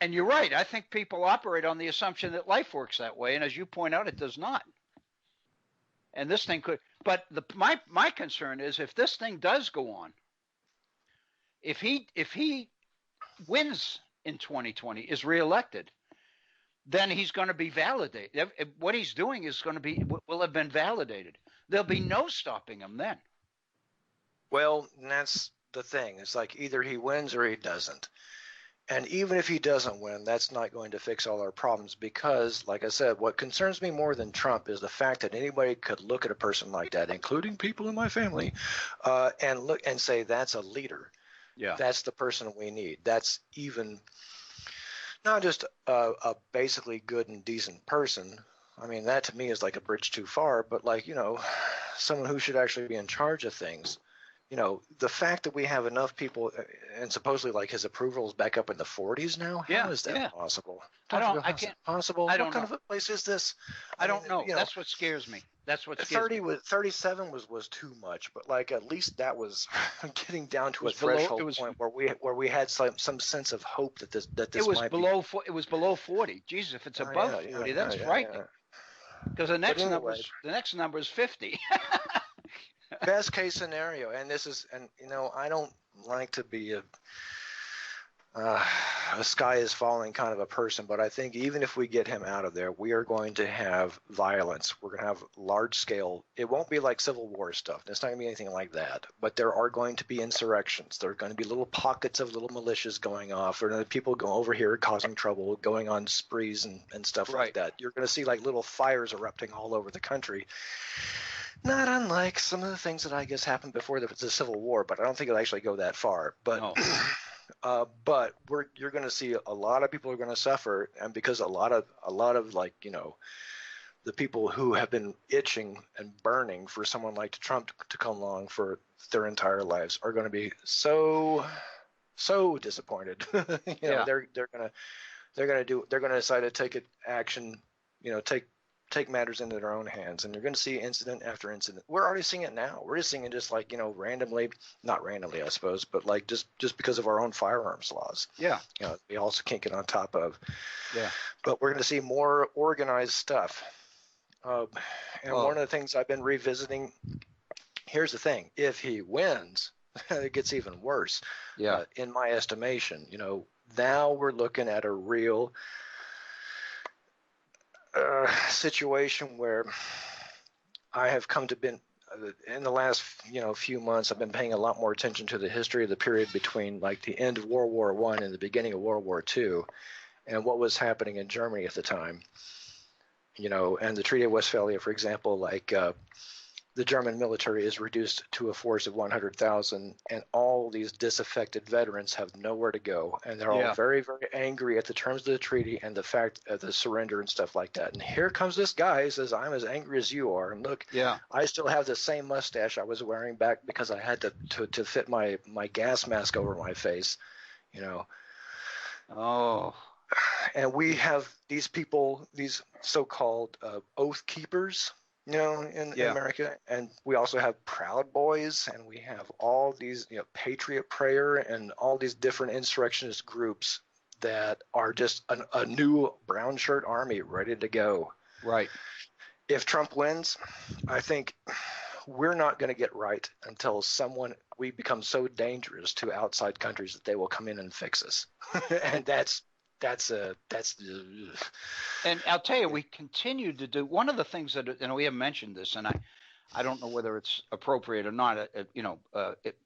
Speaker 2: And you're right. I think people operate on the assumption that life works that way, and as you point out, it does not. And this thing could. But my concern is if this thing does go on, if he wins in 2020, is reelected, then he's going to be validated. What he's doing is going to be will have been validated. There'll be no stopping him then.
Speaker 3: Well, that's the thing. It's like either he wins or he doesn't. And even if he doesn't win, that's not going to fix all our problems because, like I said, what concerns me more than Trump is the fact that anybody could look at a person like that, including people in my family, and look and say that's a leader.
Speaker 2: Yeah,
Speaker 3: that's the person we need. That's even not just a basically good and decent person. I mean, that to me is like a bridge too far, but like, someone who should actually be in charge of things. The fact that we have enough people and supposedly like his approval is back up in the 40s now. How is that possible?
Speaker 2: I can't.
Speaker 3: Possible.
Speaker 2: I don't
Speaker 3: what kind
Speaker 2: know.
Speaker 3: of a place is this?
Speaker 2: I don't know. That's what scares me. That's what scares
Speaker 3: 30
Speaker 2: me.
Speaker 3: 37 was too much, but like at least that was getting down to a threshold point where we had some sense of hope that this
Speaker 2: it was below it was below 40. Jesus, if it's above 40, that's frightening. Because the next number is 50.
Speaker 3: Best case scenario, and I don't like to be a sky is falling kind of a person, but I think even if we get him out of there, we are going to have violence. We're going to have large scale. It won't be like Civil War stuff. It's not going to be anything like that. But there are going to be insurrections. There are going to be little pockets of little militias going off, or people go over here causing trouble, going on sprees and stuff like that. You're going to see like little fires erupting all over the country. Not unlike some of the things that I guess happened before the Civil War, but I don't think it'll actually go that far. But but you're going to see a lot of people are going to suffer, and because a lot of like the people who have been itching and burning for someone like Trump to come along for their entire lives are going to be so disappointed. They're going to decide to take action. Take matters into their own hands, and you're going to see incident after incident. We're already seeing it now. We're just seeing it just like randomly, not randomly, I suppose, but like just because of our own firearms laws.
Speaker 2: Yeah.
Speaker 3: We also can't get on top of.
Speaker 2: Yeah.
Speaker 3: But we're going to see more organized stuff. One of the things I've been revisiting. Here's the thing: if he wins, it gets even worse.
Speaker 2: Yeah.
Speaker 3: In my estimation, now we're looking at a real situation where I have come to been in the last few months. I've been paying a lot more attention to the history of the period between like the end of World War I and the beginning of World War II, and what was happening in Germany at the time. And the Treaty of Westphalia, for example, like the German military is reduced to a force of 100,000, and all these disaffected veterans have nowhere to go, and they're all very, very angry at the terms of the treaty and the fact of the surrender and stuff like that. And here comes this guy who says, "I'm as angry as you are, and look, I still have the same mustache I was wearing back because I had to fit my gas mask over my face,"
Speaker 2: Oh.
Speaker 3: And we have these people, these so-called oath keepers. In America, and we also have Proud Boys, and we have all these, Patriot Prayer, and all these different insurrectionist groups that are just a new brown shirt army ready to go.
Speaker 2: Right.
Speaker 3: If Trump wins, I think we're not going to get right until we become so dangerous to outside countries that they will come in and fix us, and that's.
Speaker 2: And I'll tell you, we continue to do one of the things that we have mentioned this, and I don't know whether it's appropriate or not,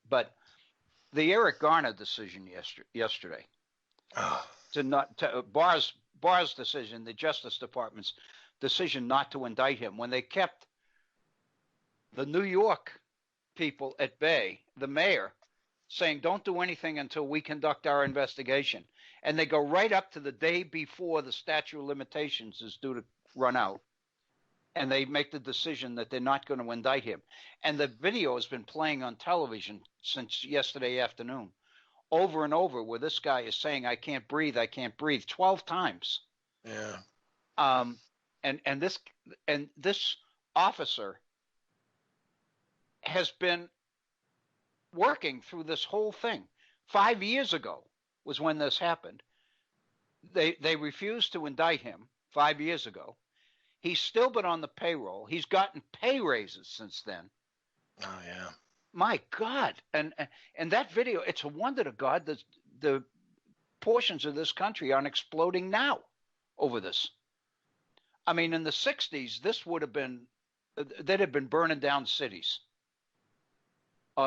Speaker 2: but the Eric Garner decision yesterday, Barr's decision, the Justice Department's decision not to indict him when they kept the New York people at bay, the mayor saying don't do anything until we conduct our investigation. And they go right up to the day before the statute of limitations is due to run out. And they make the decision that they're not going to indict him. And the video has been playing on television since yesterday afternoon, over and over, where this guy is saying, I can't breathe, 12 times.
Speaker 3: Yeah.
Speaker 2: And this officer has been working through this whole thing. 5 years ago was when this happened. They refused to indict him 5 years ago. He's still been on the payroll. He's gotten pay raises since then.
Speaker 3: Oh yeah.
Speaker 2: My God. And that video, it's a wonder to God that the portions of this country aren't exploding now over this. I mean, in the 60s, this would have been, they'd have been burning down cities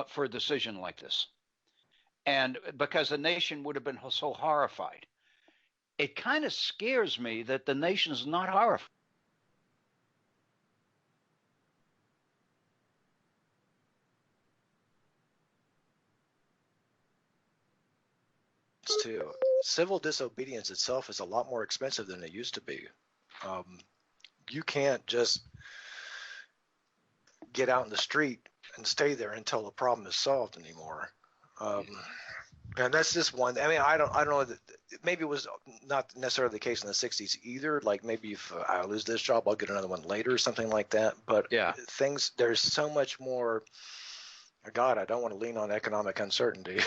Speaker 2: for a decision like this. And because the nation would have been so horrified. It kind of scares me that the nation's not horrified.
Speaker 3: Too. Civil disobedience itself is a lot more expensive than it used to be. You can't just get out in the street and stay there until the problem is solved anymore. And that's just one. I mean, I don't know that maybe it was not necessarily the case in the 60s either. Like maybe if I lose this job, I'll get another one later or something like that. But
Speaker 2: yeah,
Speaker 3: there's so much more. God, I don't want to lean on economic uncertainty.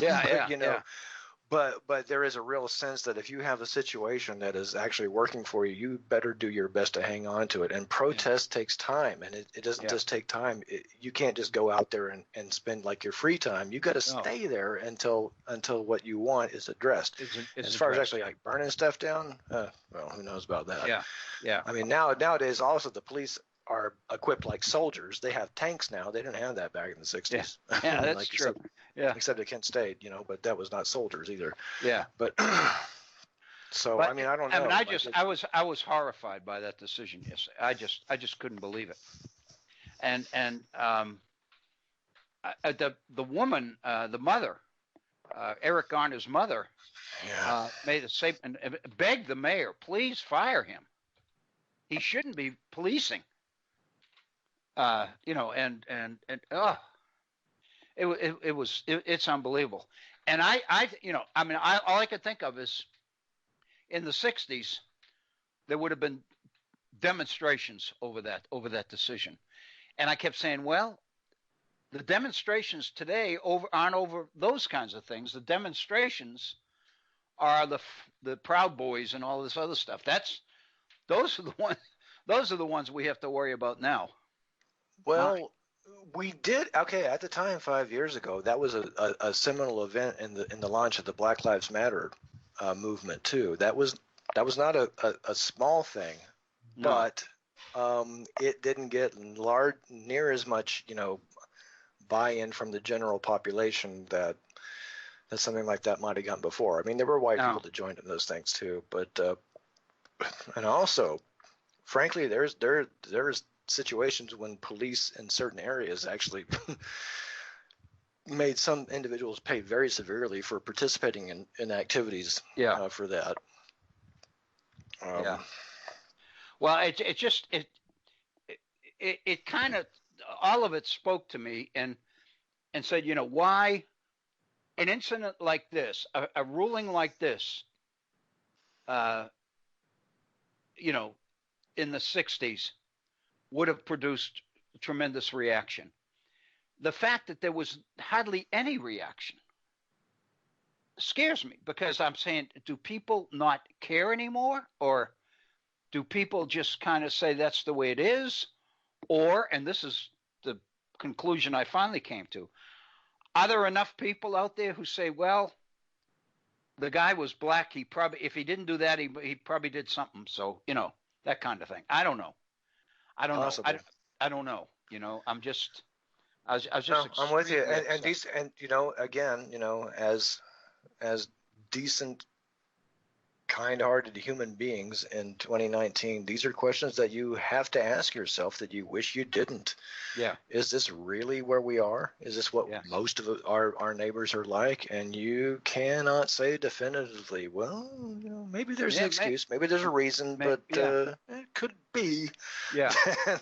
Speaker 2: Yeah,
Speaker 3: you know. Yeah. But there is a real sense that if you have a situation that is actually working for you, you better do your best to hang on to it. And protest takes time, and it doesn't just take time. You can't just go out there and spend like your free time. You got to stay there until what you want is addressed. As far as actually like burning stuff down, well, who knows about that?
Speaker 2: Yeah.
Speaker 3: I mean, nowadays also the police are equipped like soldiers. They have tanks now. They didn't have that back in the 60s.
Speaker 2: Yeah, that's
Speaker 3: like
Speaker 2: true.
Speaker 3: Except at Kent State, but that was not soldiers either.
Speaker 2: Yeah.
Speaker 3: But I mean, I don't know.
Speaker 2: I mean, I was horrified by that decision yesterday. I just couldn't believe it. And the woman, the mother, Eric Garner's mother, made a statement and begged the mayor, please fire him. He shouldn't be policing. It's unbelievable. And all I could think of is in the 60s, there would have been demonstrations over that decision. And I kept saying, well, the demonstrations today aren't over those kinds of things. The demonstrations are the Proud Boys and all this other stuff. Those are the ones we have to worry about now.
Speaker 3: Well, we did at the time 5 years ago. That was a seminal event in the launch of the Black Lives Matter movement too. That was not a small thing, but it didn't get near as much buy-in from the general population that something like that might have gotten before. I mean, there were white people that joined in those things too, but and also, frankly, there's situations when police in certain areas actually made some individuals pay very severely for participating in activities for that.
Speaker 2: Well, it kind of, all of it spoke to me and said, why an incident like this, a ruling like this, in the 60s would have produced a tremendous reaction. The fact that there was hardly any reaction scares me, because I'm saying, do people not care anymore? Or do people just kind of say that's the way it is? Or, and this is the conclusion I finally came to, are there enough people out there who say, well, the guy was black, he probably, if he didn't do that, he probably did something. So, that kind of thing. I don't know. I don't know. I'm with
Speaker 3: you. And again, as decent, kind-hearted human beings in 2019, these are questions that you have to ask yourself that you wish you didn't.
Speaker 2: Yeah.
Speaker 3: Is this really where we are? Is this what most of our neighbors are like? And you cannot say definitively, well, maybe there's an excuse, maybe there's a reason, but it could be.
Speaker 2: Yeah.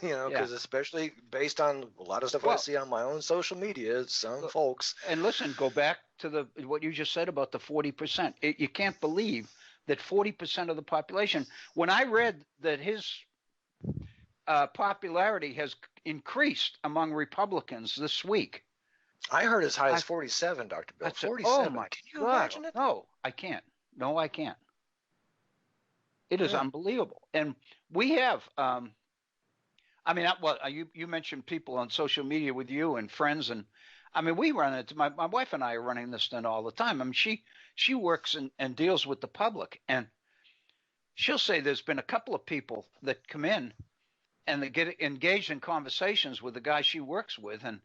Speaker 3: Because especially based on a lot of stuff I see on my own social media, some folks.
Speaker 2: And listen, go back to what you just said about the 40%. You can't believe that 40% of the population, when I read that his popularity has increased among Republicans this week.
Speaker 3: I heard as high as 47, Dr. Bill. 47.
Speaker 2: Oh my
Speaker 3: Can you
Speaker 2: God.
Speaker 3: imagine it?
Speaker 2: No, I can't. It is unbelievable. And we have, I mean, well, you mentioned people on social media with you and friends, and I mean, we run it. My wife and I are running this thing all the time. I mean, she works and deals with the public, and she'll say there's been a couple of people that come in and they get engaged in conversations with the guy she works with, and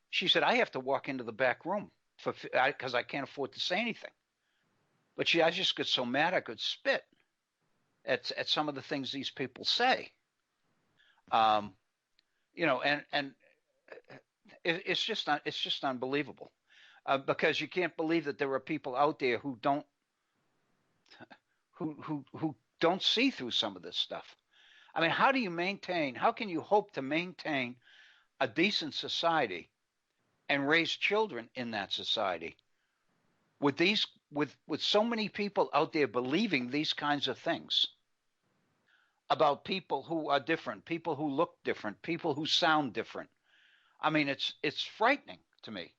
Speaker 2: she said I have to walk into the back room because I can't afford to say anything. But I just get so mad I could spit at some of the things these people say. You know, and it's just unbelievable, because you can't believe that there are people out there who don't see through some of this stuff. I mean, how can you hope to maintain a decent society and raise children in that society with so many people out there believing these kinds of things about people who are different, people who look different, people who sound different? I mean, it's frightening to me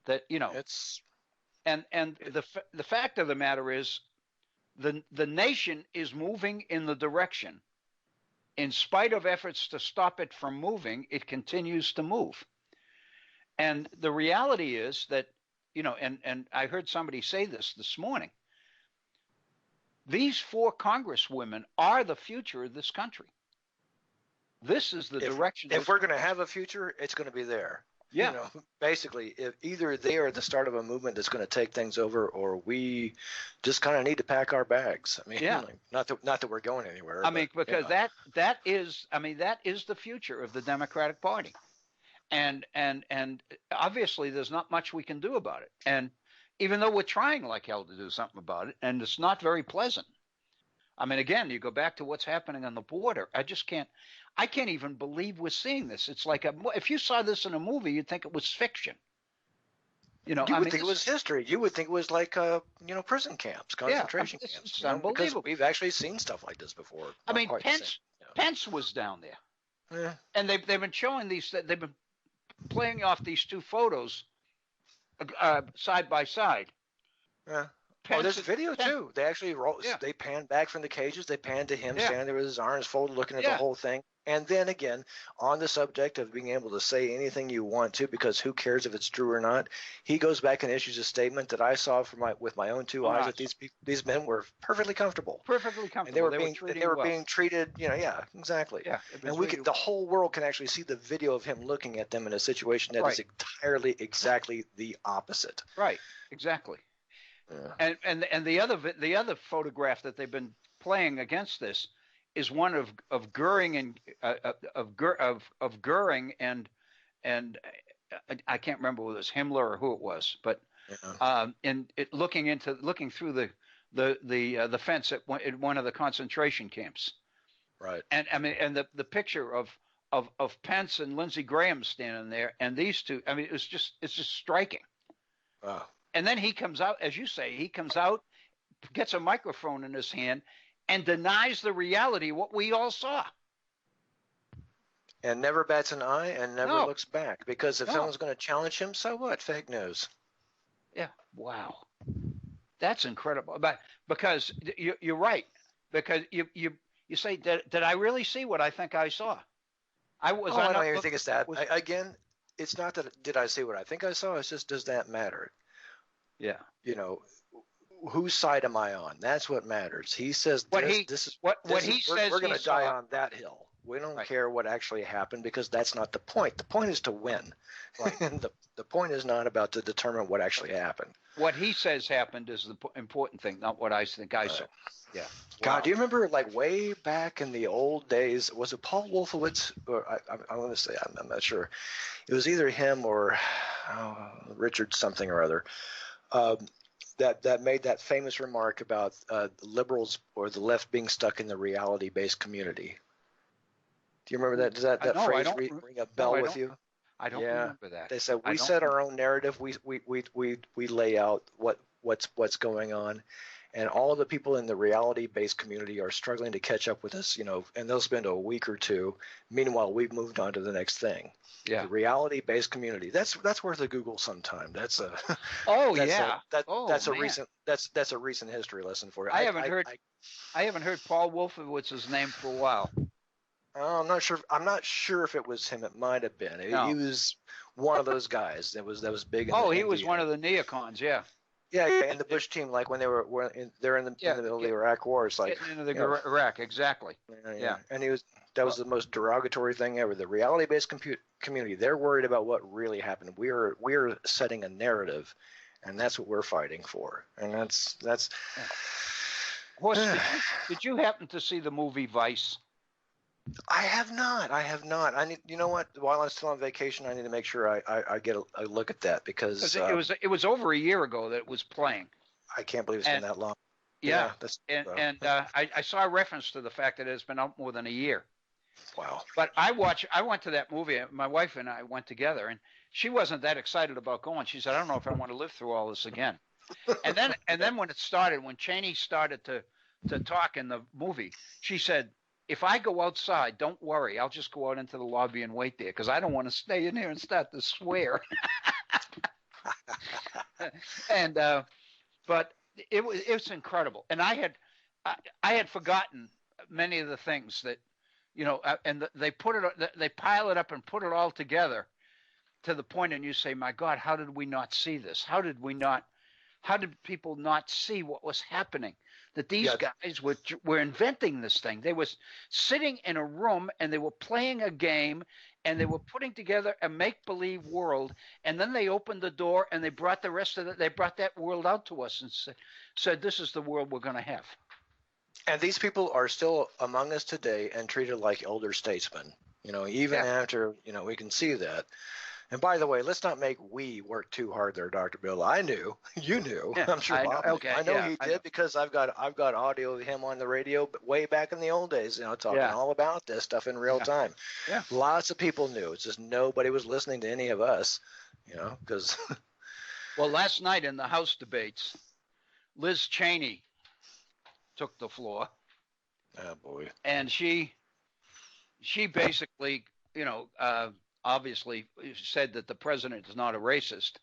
Speaker 2: that, you know, the fact of the matter is the nation is moving in the direction. In spite of efforts to stop it from moving, it continues to move. And the reality is that, you know, and I heard somebody say this morning, these 4 congresswomen are the future of this country. This is the direction.
Speaker 3: If we're going to have a future, it's going to be there.
Speaker 2: Yeah.
Speaker 3: You know, basically, if either they are the start of a movement that's going to take things over, or we just kind of need to pack our bags. I mean, like, not that we're going anywhere.
Speaker 2: I mean, because that is the future of the Democratic Party, and obviously there's not much we can do about it. And even though we're trying like hell to do something about it, and it's not very pleasant. I mean, again, you go back to what's happening on the border. I can't even believe we're seeing this. It's like if you saw this in a movie, you'd think it was fiction. You know,
Speaker 3: you would think it was history. You would think it was like, you know, prison camps, concentration camps.
Speaker 2: It's unbelievable.
Speaker 3: Because we've actually seen stuff like this before.
Speaker 2: I mean, Pence was down there, and they've been showing these. They've been playing off these 2 photos side by side.
Speaker 3: Yeah. There's a video too. They actually they pan back from the cages. They pan to him standing there with his arms folded, looking at the whole thing. And then again, on the subject of being able to say anything you want to, because who cares if it's true or not, he goes back and issues a statement that I saw with my own 2 eyes, that these men were perfectly comfortable.
Speaker 2: Perfectly comfortable.
Speaker 3: And they were being treated, you know, exactly.
Speaker 2: Yeah.
Speaker 3: And the whole world can actually see the video of him looking at them in a situation that is entirely exactly the opposite.
Speaker 2: Right. Exactly. Yeah. And the other photograph that they've been playing against this is one of Goering and of Goering and I can't remember whether it was Himmler or who it was, but looking through the fence at one of the concentration camps.
Speaker 3: Right.
Speaker 2: And I mean, and the picture of Pence and Lindsey Graham standing there, and these 2. I mean, it's just striking.
Speaker 3: Wow.
Speaker 2: And then he comes out, as you say, gets a microphone in his hand, and denies the reality of what we all saw.
Speaker 3: And never bats an eye and never looks back. Because if someone's going to challenge him, so what? Fake news.
Speaker 2: Yeah. Wow. That's incredible. But because you're right. Because you say, did I really see what I think I saw? I
Speaker 3: don't even think it's that. Again, it's not that did I see what I think I saw. It's just, does that matter?
Speaker 2: Yeah.
Speaker 3: You know, whose side am I on? That's what matters. He says we're going to die on that hill. We don't care what actually happened, because that's not the point. The point is to win. Right. And the point is not about to determine what actually happened.
Speaker 2: What he says happened is the important thing, not what I think I saw. Yeah.
Speaker 3: God, do you remember, like, way back in the old days, was it Paul Wolfowitz? Or I want to say, I'm not sure. It was either him or Richard something or other. That made that famous remark about liberals or the left being stuck in the reality-based community. Do you remember that? Does that phrase ring a bell with you?
Speaker 2: I don't remember that.
Speaker 3: They said we set our own narrative. We lay out what's going on, and all the people in the reality-based community are struggling to catch up with us, and they'll spend a week or two. Meanwhile, we've moved on to the next thing.
Speaker 2: Yeah.
Speaker 3: The reality-based community. That's worth a Google sometime. That's a that's a recent history lesson for you.
Speaker 2: I haven't heard Paul Wolfowitz's name for a while.
Speaker 3: I'm not sure. I'm not sure if it was him. It might have been.
Speaker 2: No.
Speaker 3: He was one of those guys that was big.
Speaker 2: He was one of the neocons. Yeah.
Speaker 3: Yeah, and the Bush team, like when they were in the middle of the Iraq War, it's like
Speaker 2: getting into the Iraq, exactly.
Speaker 3: Yeah, and that was the most derogatory thing ever. The reality-based community, they're worried about what really happened. We're setting a narrative, and that's what we're fighting for. And that's.
Speaker 2: Horst, did you happen to see the movie Vice?
Speaker 3: I have not. I need. You know what? While I'm still on vacation, I need to make sure I get a look at that because
Speaker 2: it was over a year ago that it was playing.
Speaker 3: I can't believe it's been that long.
Speaker 2: Yeah, I saw a reference to the fact that it's been out more than a year.
Speaker 3: Wow.
Speaker 2: But I went to that movie. My wife and I went together, and she wasn't that excited about going. She said, "I don't know if I want to live through all this again." and then when it started, when Cheney started to talk in the movie, she said, "If I go outside, don't worry. I'll just go out into the lobby and wait there because I don't want to stay in here and start to swear." But it was incredible, and I had forgotten many of the things that, and they pile it up and put it all together to the point, and you say, "My God, how did we not see this? How did people not see what was happening? That these guys were inventing this thing. They was sitting in a room and they were playing a game and they were putting together a make-believe world, and then they opened the door and they brought that world out to us and said, this is the world we're going to have."
Speaker 3: And these people are still among us today and treated like elder statesmen, even after, we can see that. And by the way, let's not make we work too hard there, Dr. Bill. I knew, you knew. Yeah, I'm sure Bob. I know he did because I've got audio of him on the radio way back in the old days, talking all about this stuff in real time.
Speaker 2: Yeah.
Speaker 3: Lots of people knew. It's just nobody was listening to any of us, because.
Speaker 2: Well, last night in the House debates, Liz Cheney took the floor.
Speaker 3: Oh boy.
Speaker 2: And she basically, obviously said that the president is not a racist.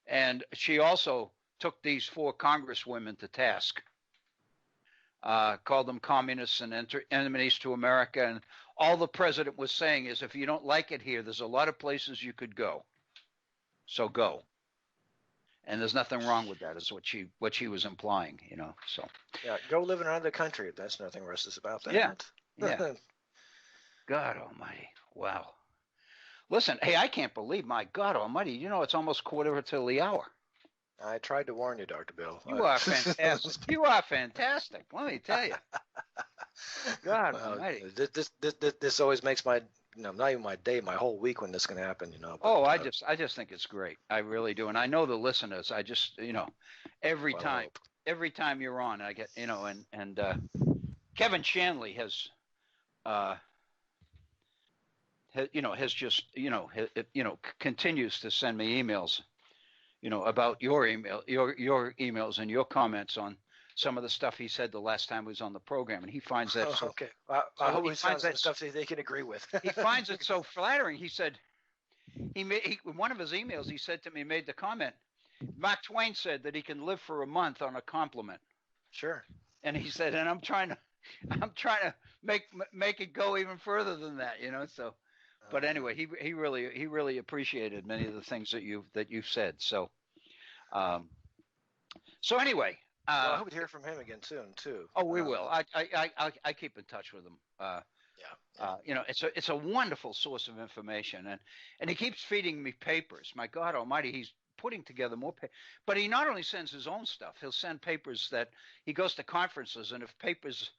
Speaker 2: And she also took these 4 congresswomen to task, called them communists and enemies to America. And all the president was saying is, if you don't like it here, there's a lot of places you could go. So go. And there's nothing wrong with that, is what she was implying, so.
Speaker 3: Yeah, go live in another country. That's nothing racist about that.
Speaker 2: Yeah. God almighty. Wow. Listen, hey, I can't believe, my God almighty, it's almost 1:45.
Speaker 3: I tried to warn you, Dr. Bill.
Speaker 2: You are fantastic. You are fantastic. Let me tell you. God almighty.
Speaker 3: This always makes my, not even my day, my whole week when this can happen,
Speaker 2: But, I just think it's great. I really do. And I know the listeners, I just, every time you're on, I get, and Kevin Shanley has just, continues to send me emails, about your emails and your comments on some of the stuff he said the last time he was on the program, and he finds that
Speaker 3: okay. I hope he finds that stuff that they can agree with.
Speaker 2: He finds it so flattering. He said in one of his emails, he said to me, made the comment, Mark Twain said that he can live for a month on a compliment.
Speaker 3: Sure.
Speaker 2: And he said, and I'm trying to make it go even further than that, so. But anyway, he really appreciated many of the things that you've said. So, anyway,
Speaker 3: I hope to hear from him again soon too.
Speaker 2: Oh, we will. I keep in touch with him. It's a wonderful source of information, and he keeps feeding me papers. My God Almighty, he's putting together more papers. But he not only sends his own stuff; he'll send papers that he goes to conferences, and if papers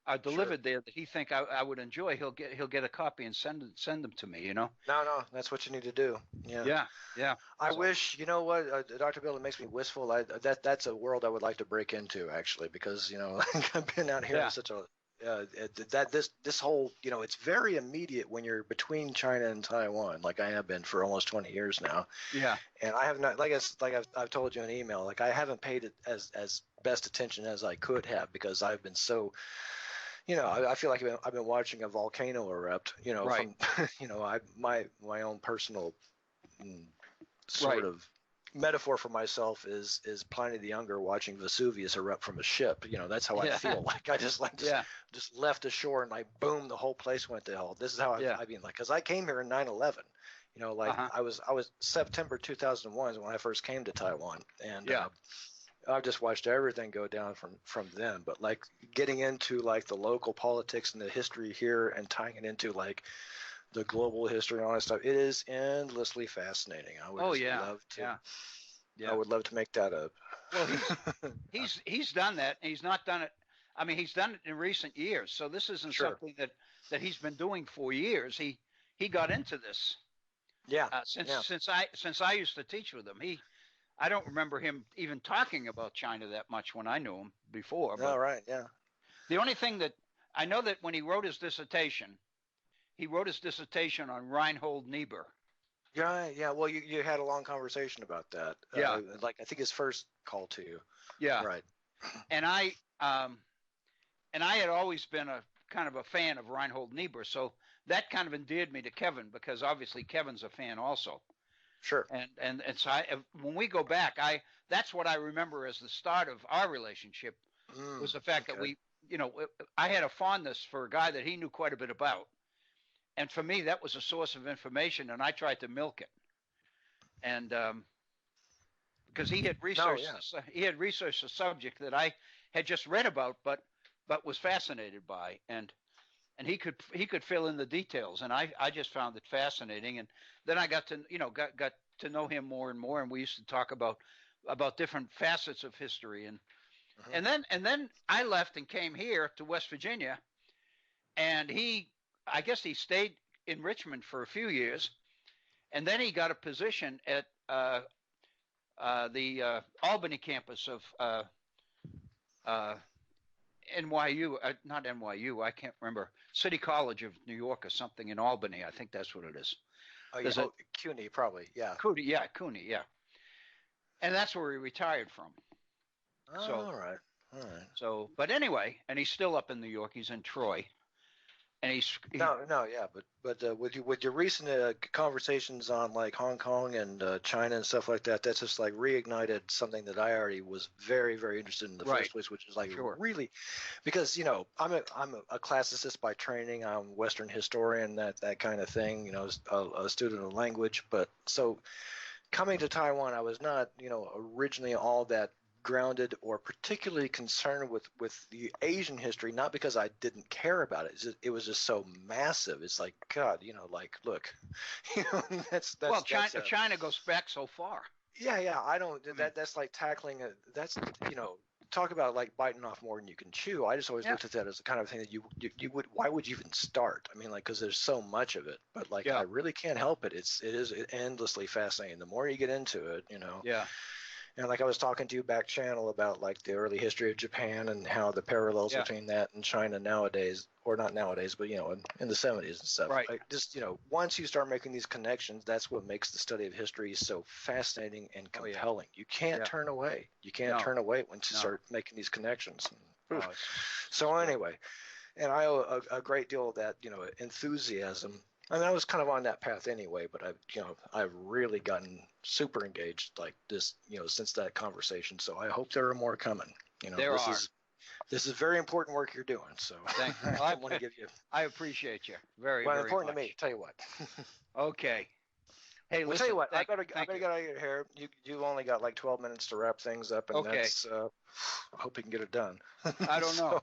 Speaker 2: are delivered there that he think I would enjoy, he'll get a copy and send them to me. No,
Speaker 3: that's what you need to do. Yeah. I wish, Dr. Bill, it makes me wistful. That's a world I would like to break into, actually, because I've been out here in such a that this whole, it's very immediate when you're between China and Taiwan, like I have been for almost 20 years now.
Speaker 2: Yeah.
Speaker 3: And I have not, I've told you in email, like I haven't paid it as best attention as I could have, because I've been so, I feel like I've been watching a volcano erupt,
Speaker 2: Right.
Speaker 3: from, my own personal sort of metaphor for myself is Pliny the Younger watching Vesuvius erupt from a ship. That's how I feel. Like I just left the shore and like boom, the whole place went to hell. This is how I mean, like, because I came here in 9/11. I was September 2001 is when I first came to Taiwan, and I've just watched everything go down from then. But like getting into like the local politics and the history here and tying it into like the global history and all that stuff, it is endlessly fascinating. I would love to. Yeah. I would love to make that up.
Speaker 2: Well, he's done that. And he's not done it. I mean, he's done it in recent years. So this isn't something that he's been doing for years. He got into this.
Speaker 3: Yeah.
Speaker 2: Since I used to teach with him, I don't remember him even talking about China that much when I knew him before.
Speaker 3: But right. Yeah.
Speaker 2: The only thing that I know, that when he wrote his dissertation on Reinhold Niebuhr.
Speaker 3: Yeah. Well, you had a long conversation about that.
Speaker 2: Yeah.
Speaker 3: Like I think his first call to you.
Speaker 2: Yeah.
Speaker 3: Right.
Speaker 2: And I had always been a kind of a fan of Reinhold Niebuhr, so that kind of endeared me to Kevin, because obviously Kevin's a fan also.
Speaker 3: Sure.
Speaker 2: And so when we go back, that's what I remember as the start of our relationship, was the fact that we, I had a fondness for a guy that he knew quite a bit about. And for me, that was a source of information, and I tried to milk it. And because he had researched a subject that I had just read about, but was fascinated by, and he could fill in the details, and I just found it fascinating. And then I got to got to know him more and more, and we used to talk about different facets of history, and then I left and came here to West Virginia, and I guess he stayed in Richmond for a few years, and then he got a position at the Albany campus of NYU, not NYU, I can't remember, City College of New York or something in Albany. I think that's what it is.
Speaker 3: Oh, yeah. CUNY, probably, yeah.
Speaker 2: CUNY, yeah. And that's where he retired from.
Speaker 3: Oh, all right.
Speaker 2: So, but anyway, and he's still up in New York. He's in Troy. And but with your recent conversations on like Hong Kong and China and stuff like that, that's just like reignited something that I already was very, very interested in the first place, which is like really, because I'm a classicist by training. I'm a Western historian, that kind of thing. A student of language, but so coming to Taiwan, I was not originally all that grounded or particularly concerned with the Asian history, not because I didn't care about it. It was just so massive. It's like, God, like, look, that's China goes back so far.
Speaker 3: Yeah. I don't. That's like tackling that's talk about like biting off more than you can chew. I just always looked at that as the kind of thing that you would. Why would you even start? I mean, like, because there's so much of it. But like, I really can't help it. It is endlessly fascinating. The more you get into it,
Speaker 2: Yeah.
Speaker 3: And like I was talking to you back channel about like the early history of Japan and how the parallels between that and China nowadays, or not nowadays, but in the 70s and stuff.
Speaker 2: Right.
Speaker 3: Like just once you start making these connections, that's what makes the study of history so fascinating and compelling. You can't turn away. You can't turn away once you start making these connections. So anyway, and I owe a great deal of that enthusiasm. I mean, I was kind of on that path anyway, but I've really gotten super engaged like this, since that conversation. So I hope there are more coming. This is very important work you're doing. So
Speaker 2: thank you.
Speaker 3: I want to give you.
Speaker 2: I appreciate you very,
Speaker 3: well,
Speaker 2: very
Speaker 3: important
Speaker 2: much.
Speaker 3: to me. Tell you what.
Speaker 2: Okay. Hey,
Speaker 3: listen. Tell you what. I better get out of your hair. You've only got like 12 minutes to wrap things up, and that's. I hope you can get it done.
Speaker 2: I don't know.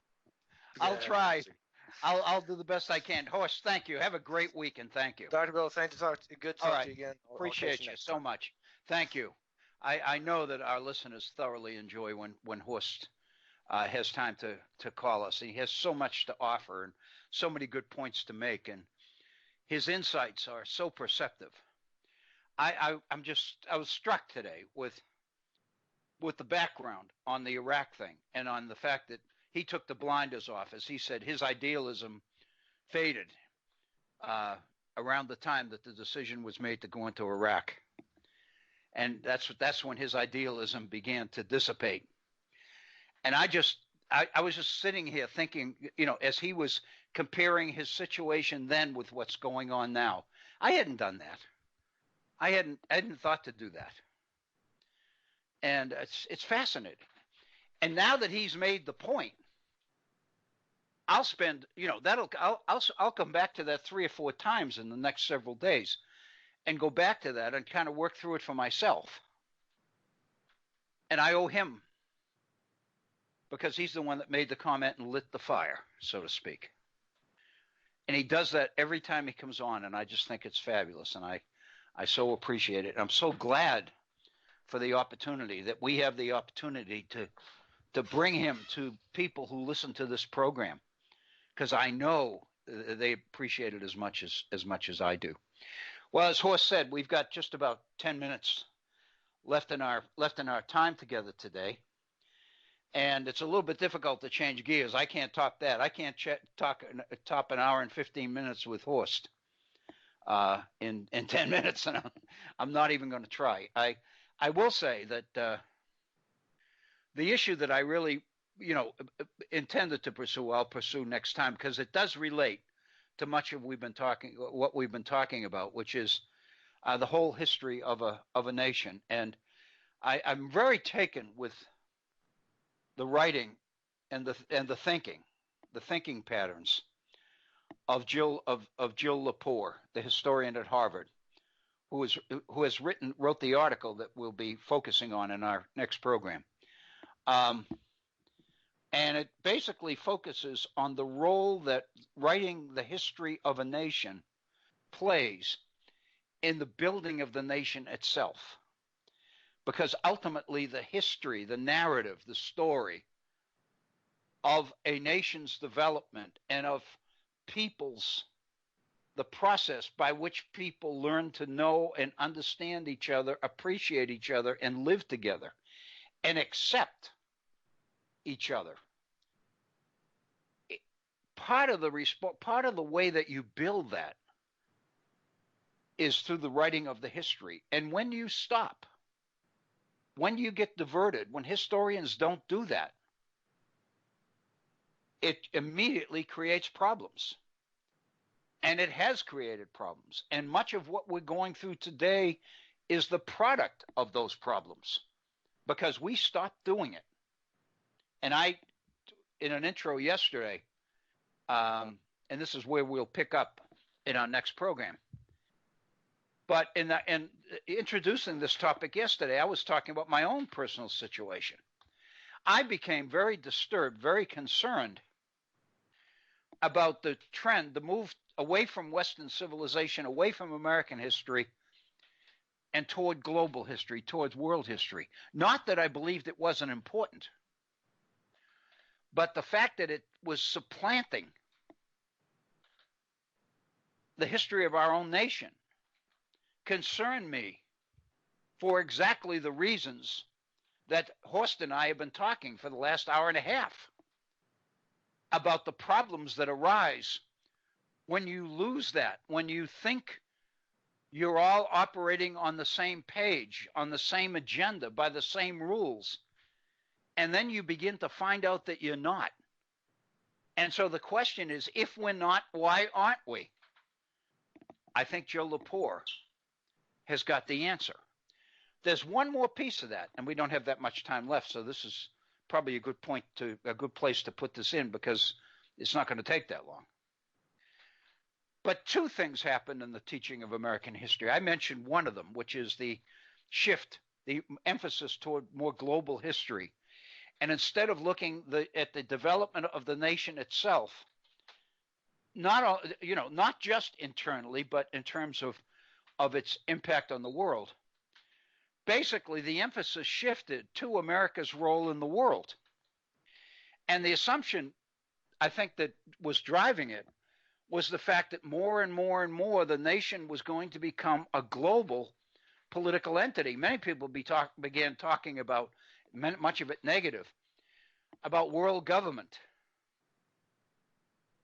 Speaker 2: I'll try. I'll do the best I can. Horst, thank you. Have a great week, and thank you.
Speaker 3: Dr. Bill, good to talk to you again.
Speaker 2: Appreciate you so much. Thank you. I know that our listeners thoroughly enjoy when Horst has time to call us. He has so much to offer and so many good points to make, and his insights are so perceptive. I was struck today with the background on the Iraq thing and on the fact that he took the blinders off. As he said, his idealism faded around the time that the decision was made to go into Iraq. And that's when his idealism began to dissipate. And I was just sitting here thinking, as he was comparing his situation then with what's going on now, I hadn't done that. I hadn't thought to do that. And it's fascinating. And now that he's made the point, I'll spend, I'll come back to that 3 or 4 times in the next several days and go back to that and kind of work through it for myself. And I owe him, because he's the one that made the comment and lit the fire, so to speak. And he does that every time he comes on, and I just think it's fabulous, and I so appreciate it. And I'm so glad for the opportunity that we have the opportunity to bring him to people who listen to this program, because I know they appreciate it as much as I do. Well, as Horst said, we've got just about 10 minutes left in our time together today. And it's a little bit difficult to change gears. I can't top that. I can't top an hour and 15 minutes with Horst in 10 minutes, and I'm not even going to try. I will say that the issue that I really, intended to pursue, I'll pursue next time, because it does relate to much of what we've been talking about, which is the whole history of a nation. And I'm very taken with the writing and the thinking patterns of Jill Lepore, the historian at Harvard, who wrote the article that we'll be focusing on in our next program. And it basically focuses on the role that writing the history of a nation plays in the building of the nation itself. Because ultimately the history, the narrative, the story of a nation's development and of the process by which people learn to know and understand each other, appreciate each other, and live together and accept each other. Part of the way that you build that is through the writing of the history. And when you stop, when you get diverted, when historians don't do that, it immediately creates problems. And it has created problems. And much of what we're going through today is the product of those problems, because we stopped doing it. And in an intro yesterday, and this is where we'll pick up in our next program. But in introducing this topic yesterday, I was talking about my own personal situation. I became very disturbed, very concerned about the trend, the move away from Western civilization, away from American history, and toward global history, towards world history. Not that I believed it wasn't important, but the fact that it was supplanting the history of our own nation concerned me for exactly the reasons that Horst and I have been talking for the last hour and a half about the problems that arise when you lose that, when you think you're all operating on the same page, on the same agenda, by the same rules, and then you begin to find out that you're not. And so the question is, if we're not, why aren't we? I think Jill Lepore has got the answer. There's one more piece of that, and we don't have that much time left, so this is probably a good place to put this in, because it's not going to take that long. But 2 things happened in the teaching of American history. I mentioned one of them, which is the shift, the emphasis toward more global history. And instead of looking at the development of the nation itself, not just internally, but in terms of its impact on the world, basically the emphasis shifted to America's role in the world. And the assumption, I think, that was driving it was the fact that more and more and more the nation was going to become a global political entity. Many people began talking about much of it negative. about world government.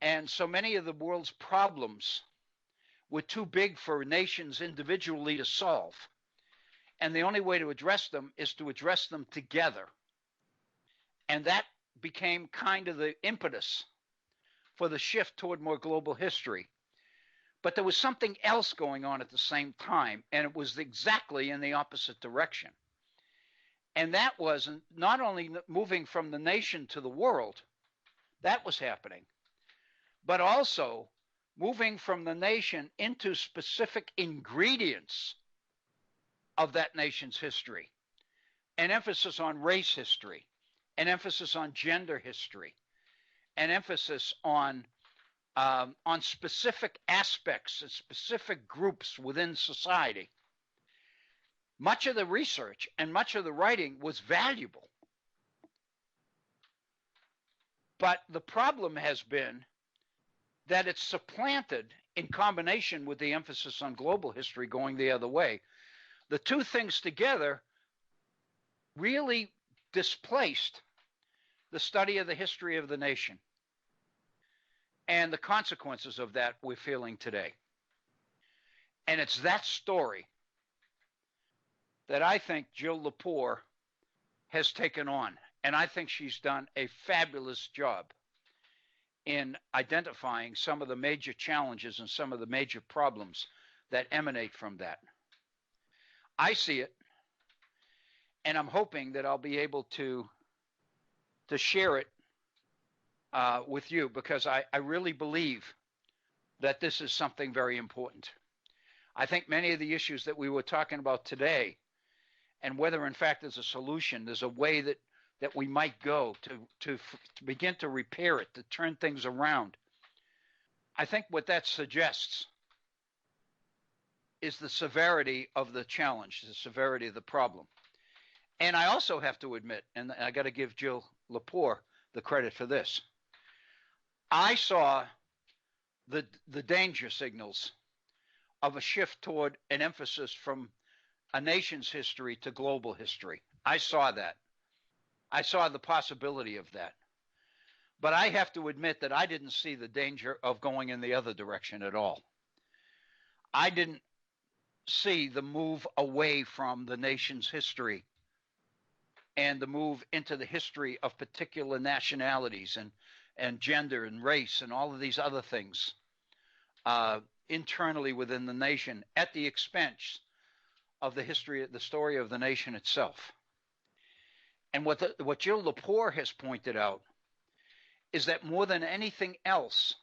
Speaker 2: And so many of the world's problems were too big for nations individually to solve. And the only way to address them is to address them together. And that became kind of the impetus for the shift toward more global history. But there was something else going on at the same time, and it was exactly in the opposite direction. And that was not only moving from the nation to the world, that was happening, but also moving from the nation into specific ingredients of that nation's history. An emphasis on race history, an emphasis on gender history, an emphasis on specific aspects and specific groups within society. Much of the research and much of the writing was valuable. But the problem has been that it's supplanted in combination with the emphasis on global history going the other way. The two things together really displaced the study of the history of the nation. And the consequences of that we're feeling today. And it's that story that I think Jill Lepore has taken on. And I think she's done a fabulous job in identifying some of the major challenges and some of the major problems that emanate from that. I see it, and I'm hoping that I'll be able to share it with you, because I really believe that this is something very important. I think many of the issues that we were talking about today, and whether in fact there's a solution, there's a way that we might go to begin to repair it, to turn things around. I think what that suggests is the severity of the challenge, the severity of the problem. And I also have to admit, and I got to give Jill Lepore the credit for this, I saw the danger signals of a shift toward an emphasis from a nation's history to global history. I saw that. I saw the possibility of that. But I have to admit that I didn't see the danger of going in the other direction at all. I didn't see the move away from the nation's history and the move into the history of particular nationalities and gender and race and all of these other things internally within the nation at the expense of the story of the nation itself. And what Jill Lepore has pointed out is that more than anything else,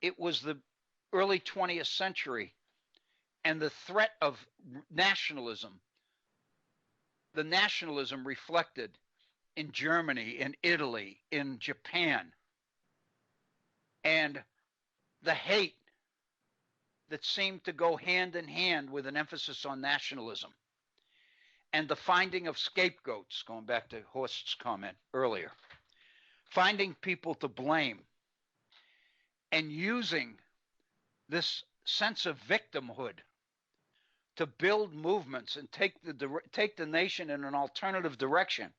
Speaker 2: it was the early 20th century and the threat of nationalism, the nationalism reflected in Germany, in Italy, in Japan, and the hate that seemed to go hand in hand with an emphasis on nationalism, and the finding of scapegoats, going back to Horst's comment earlier, finding people to blame and using this sense of victimhood to build movements and take the nation in an alternative direction.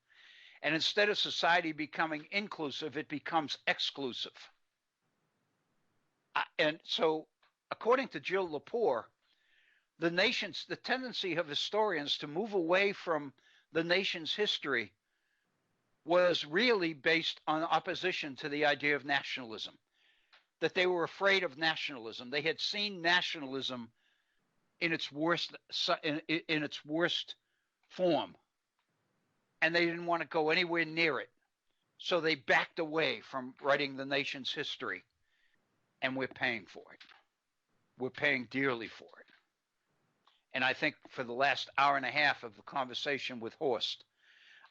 Speaker 2: And instead of society becoming inclusive, it becomes exclusive. And so, according to Jill Lepore, the tendency of historians to move away from the nation's history was really based on opposition to the idea of nationalism, that they were afraid of nationalism. They had seen nationalism in its worst form, and they didn't want to go anywhere near it. So they backed away from writing the nation's history, and we're paying for it. We're paying dearly for it. And I think for the last hour and a half of the conversation with Horst,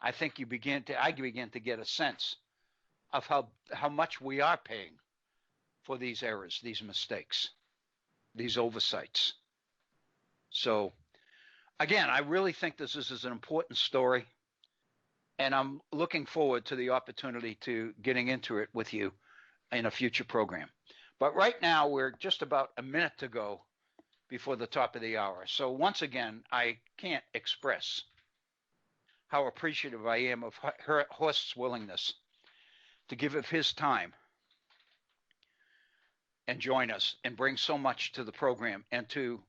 Speaker 2: I think I begin to get a sense of how much we are paying for these errors, these mistakes, these oversights. So, again, I really think this is an important story, and I'm looking forward to the opportunity to getting into it with you in a future program. But right now, we're just about a minute to go before the top of the hour. So once again, I can't express how appreciative I am of Horst's willingness to give of his time and join us and bring so much to the program and to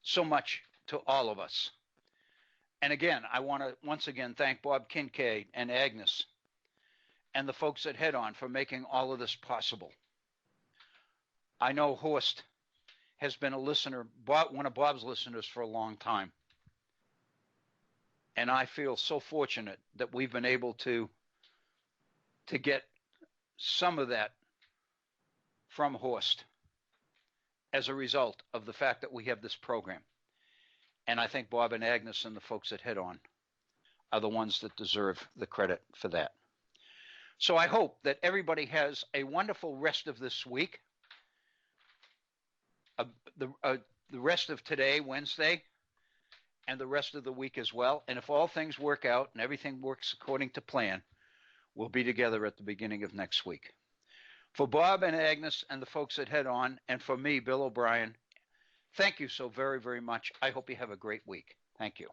Speaker 2: so much to all of us. And again, I want to once again thank Bob Kincaid and Agnes and the folks at Head On for making all of this possible. I know Horst has been a listener, one of Bob's listeners for a long time. And I feel so fortunate that we've been able to get some of that from Horst as a result of the fact that we have this program. And I think Bob and Agnes and the folks at Head On are the ones that deserve the credit for that. So I hope that everybody has a wonderful rest of this week, the rest of today, Wednesday, and the rest of the week as well. And if all things work out and everything works according to plan, we'll be together at the beginning of next week. For Bob and Agnes and the folks at Head On, and for me, Bill O'Brien, thank you so very, very much. I hope you have a great week. Thank you.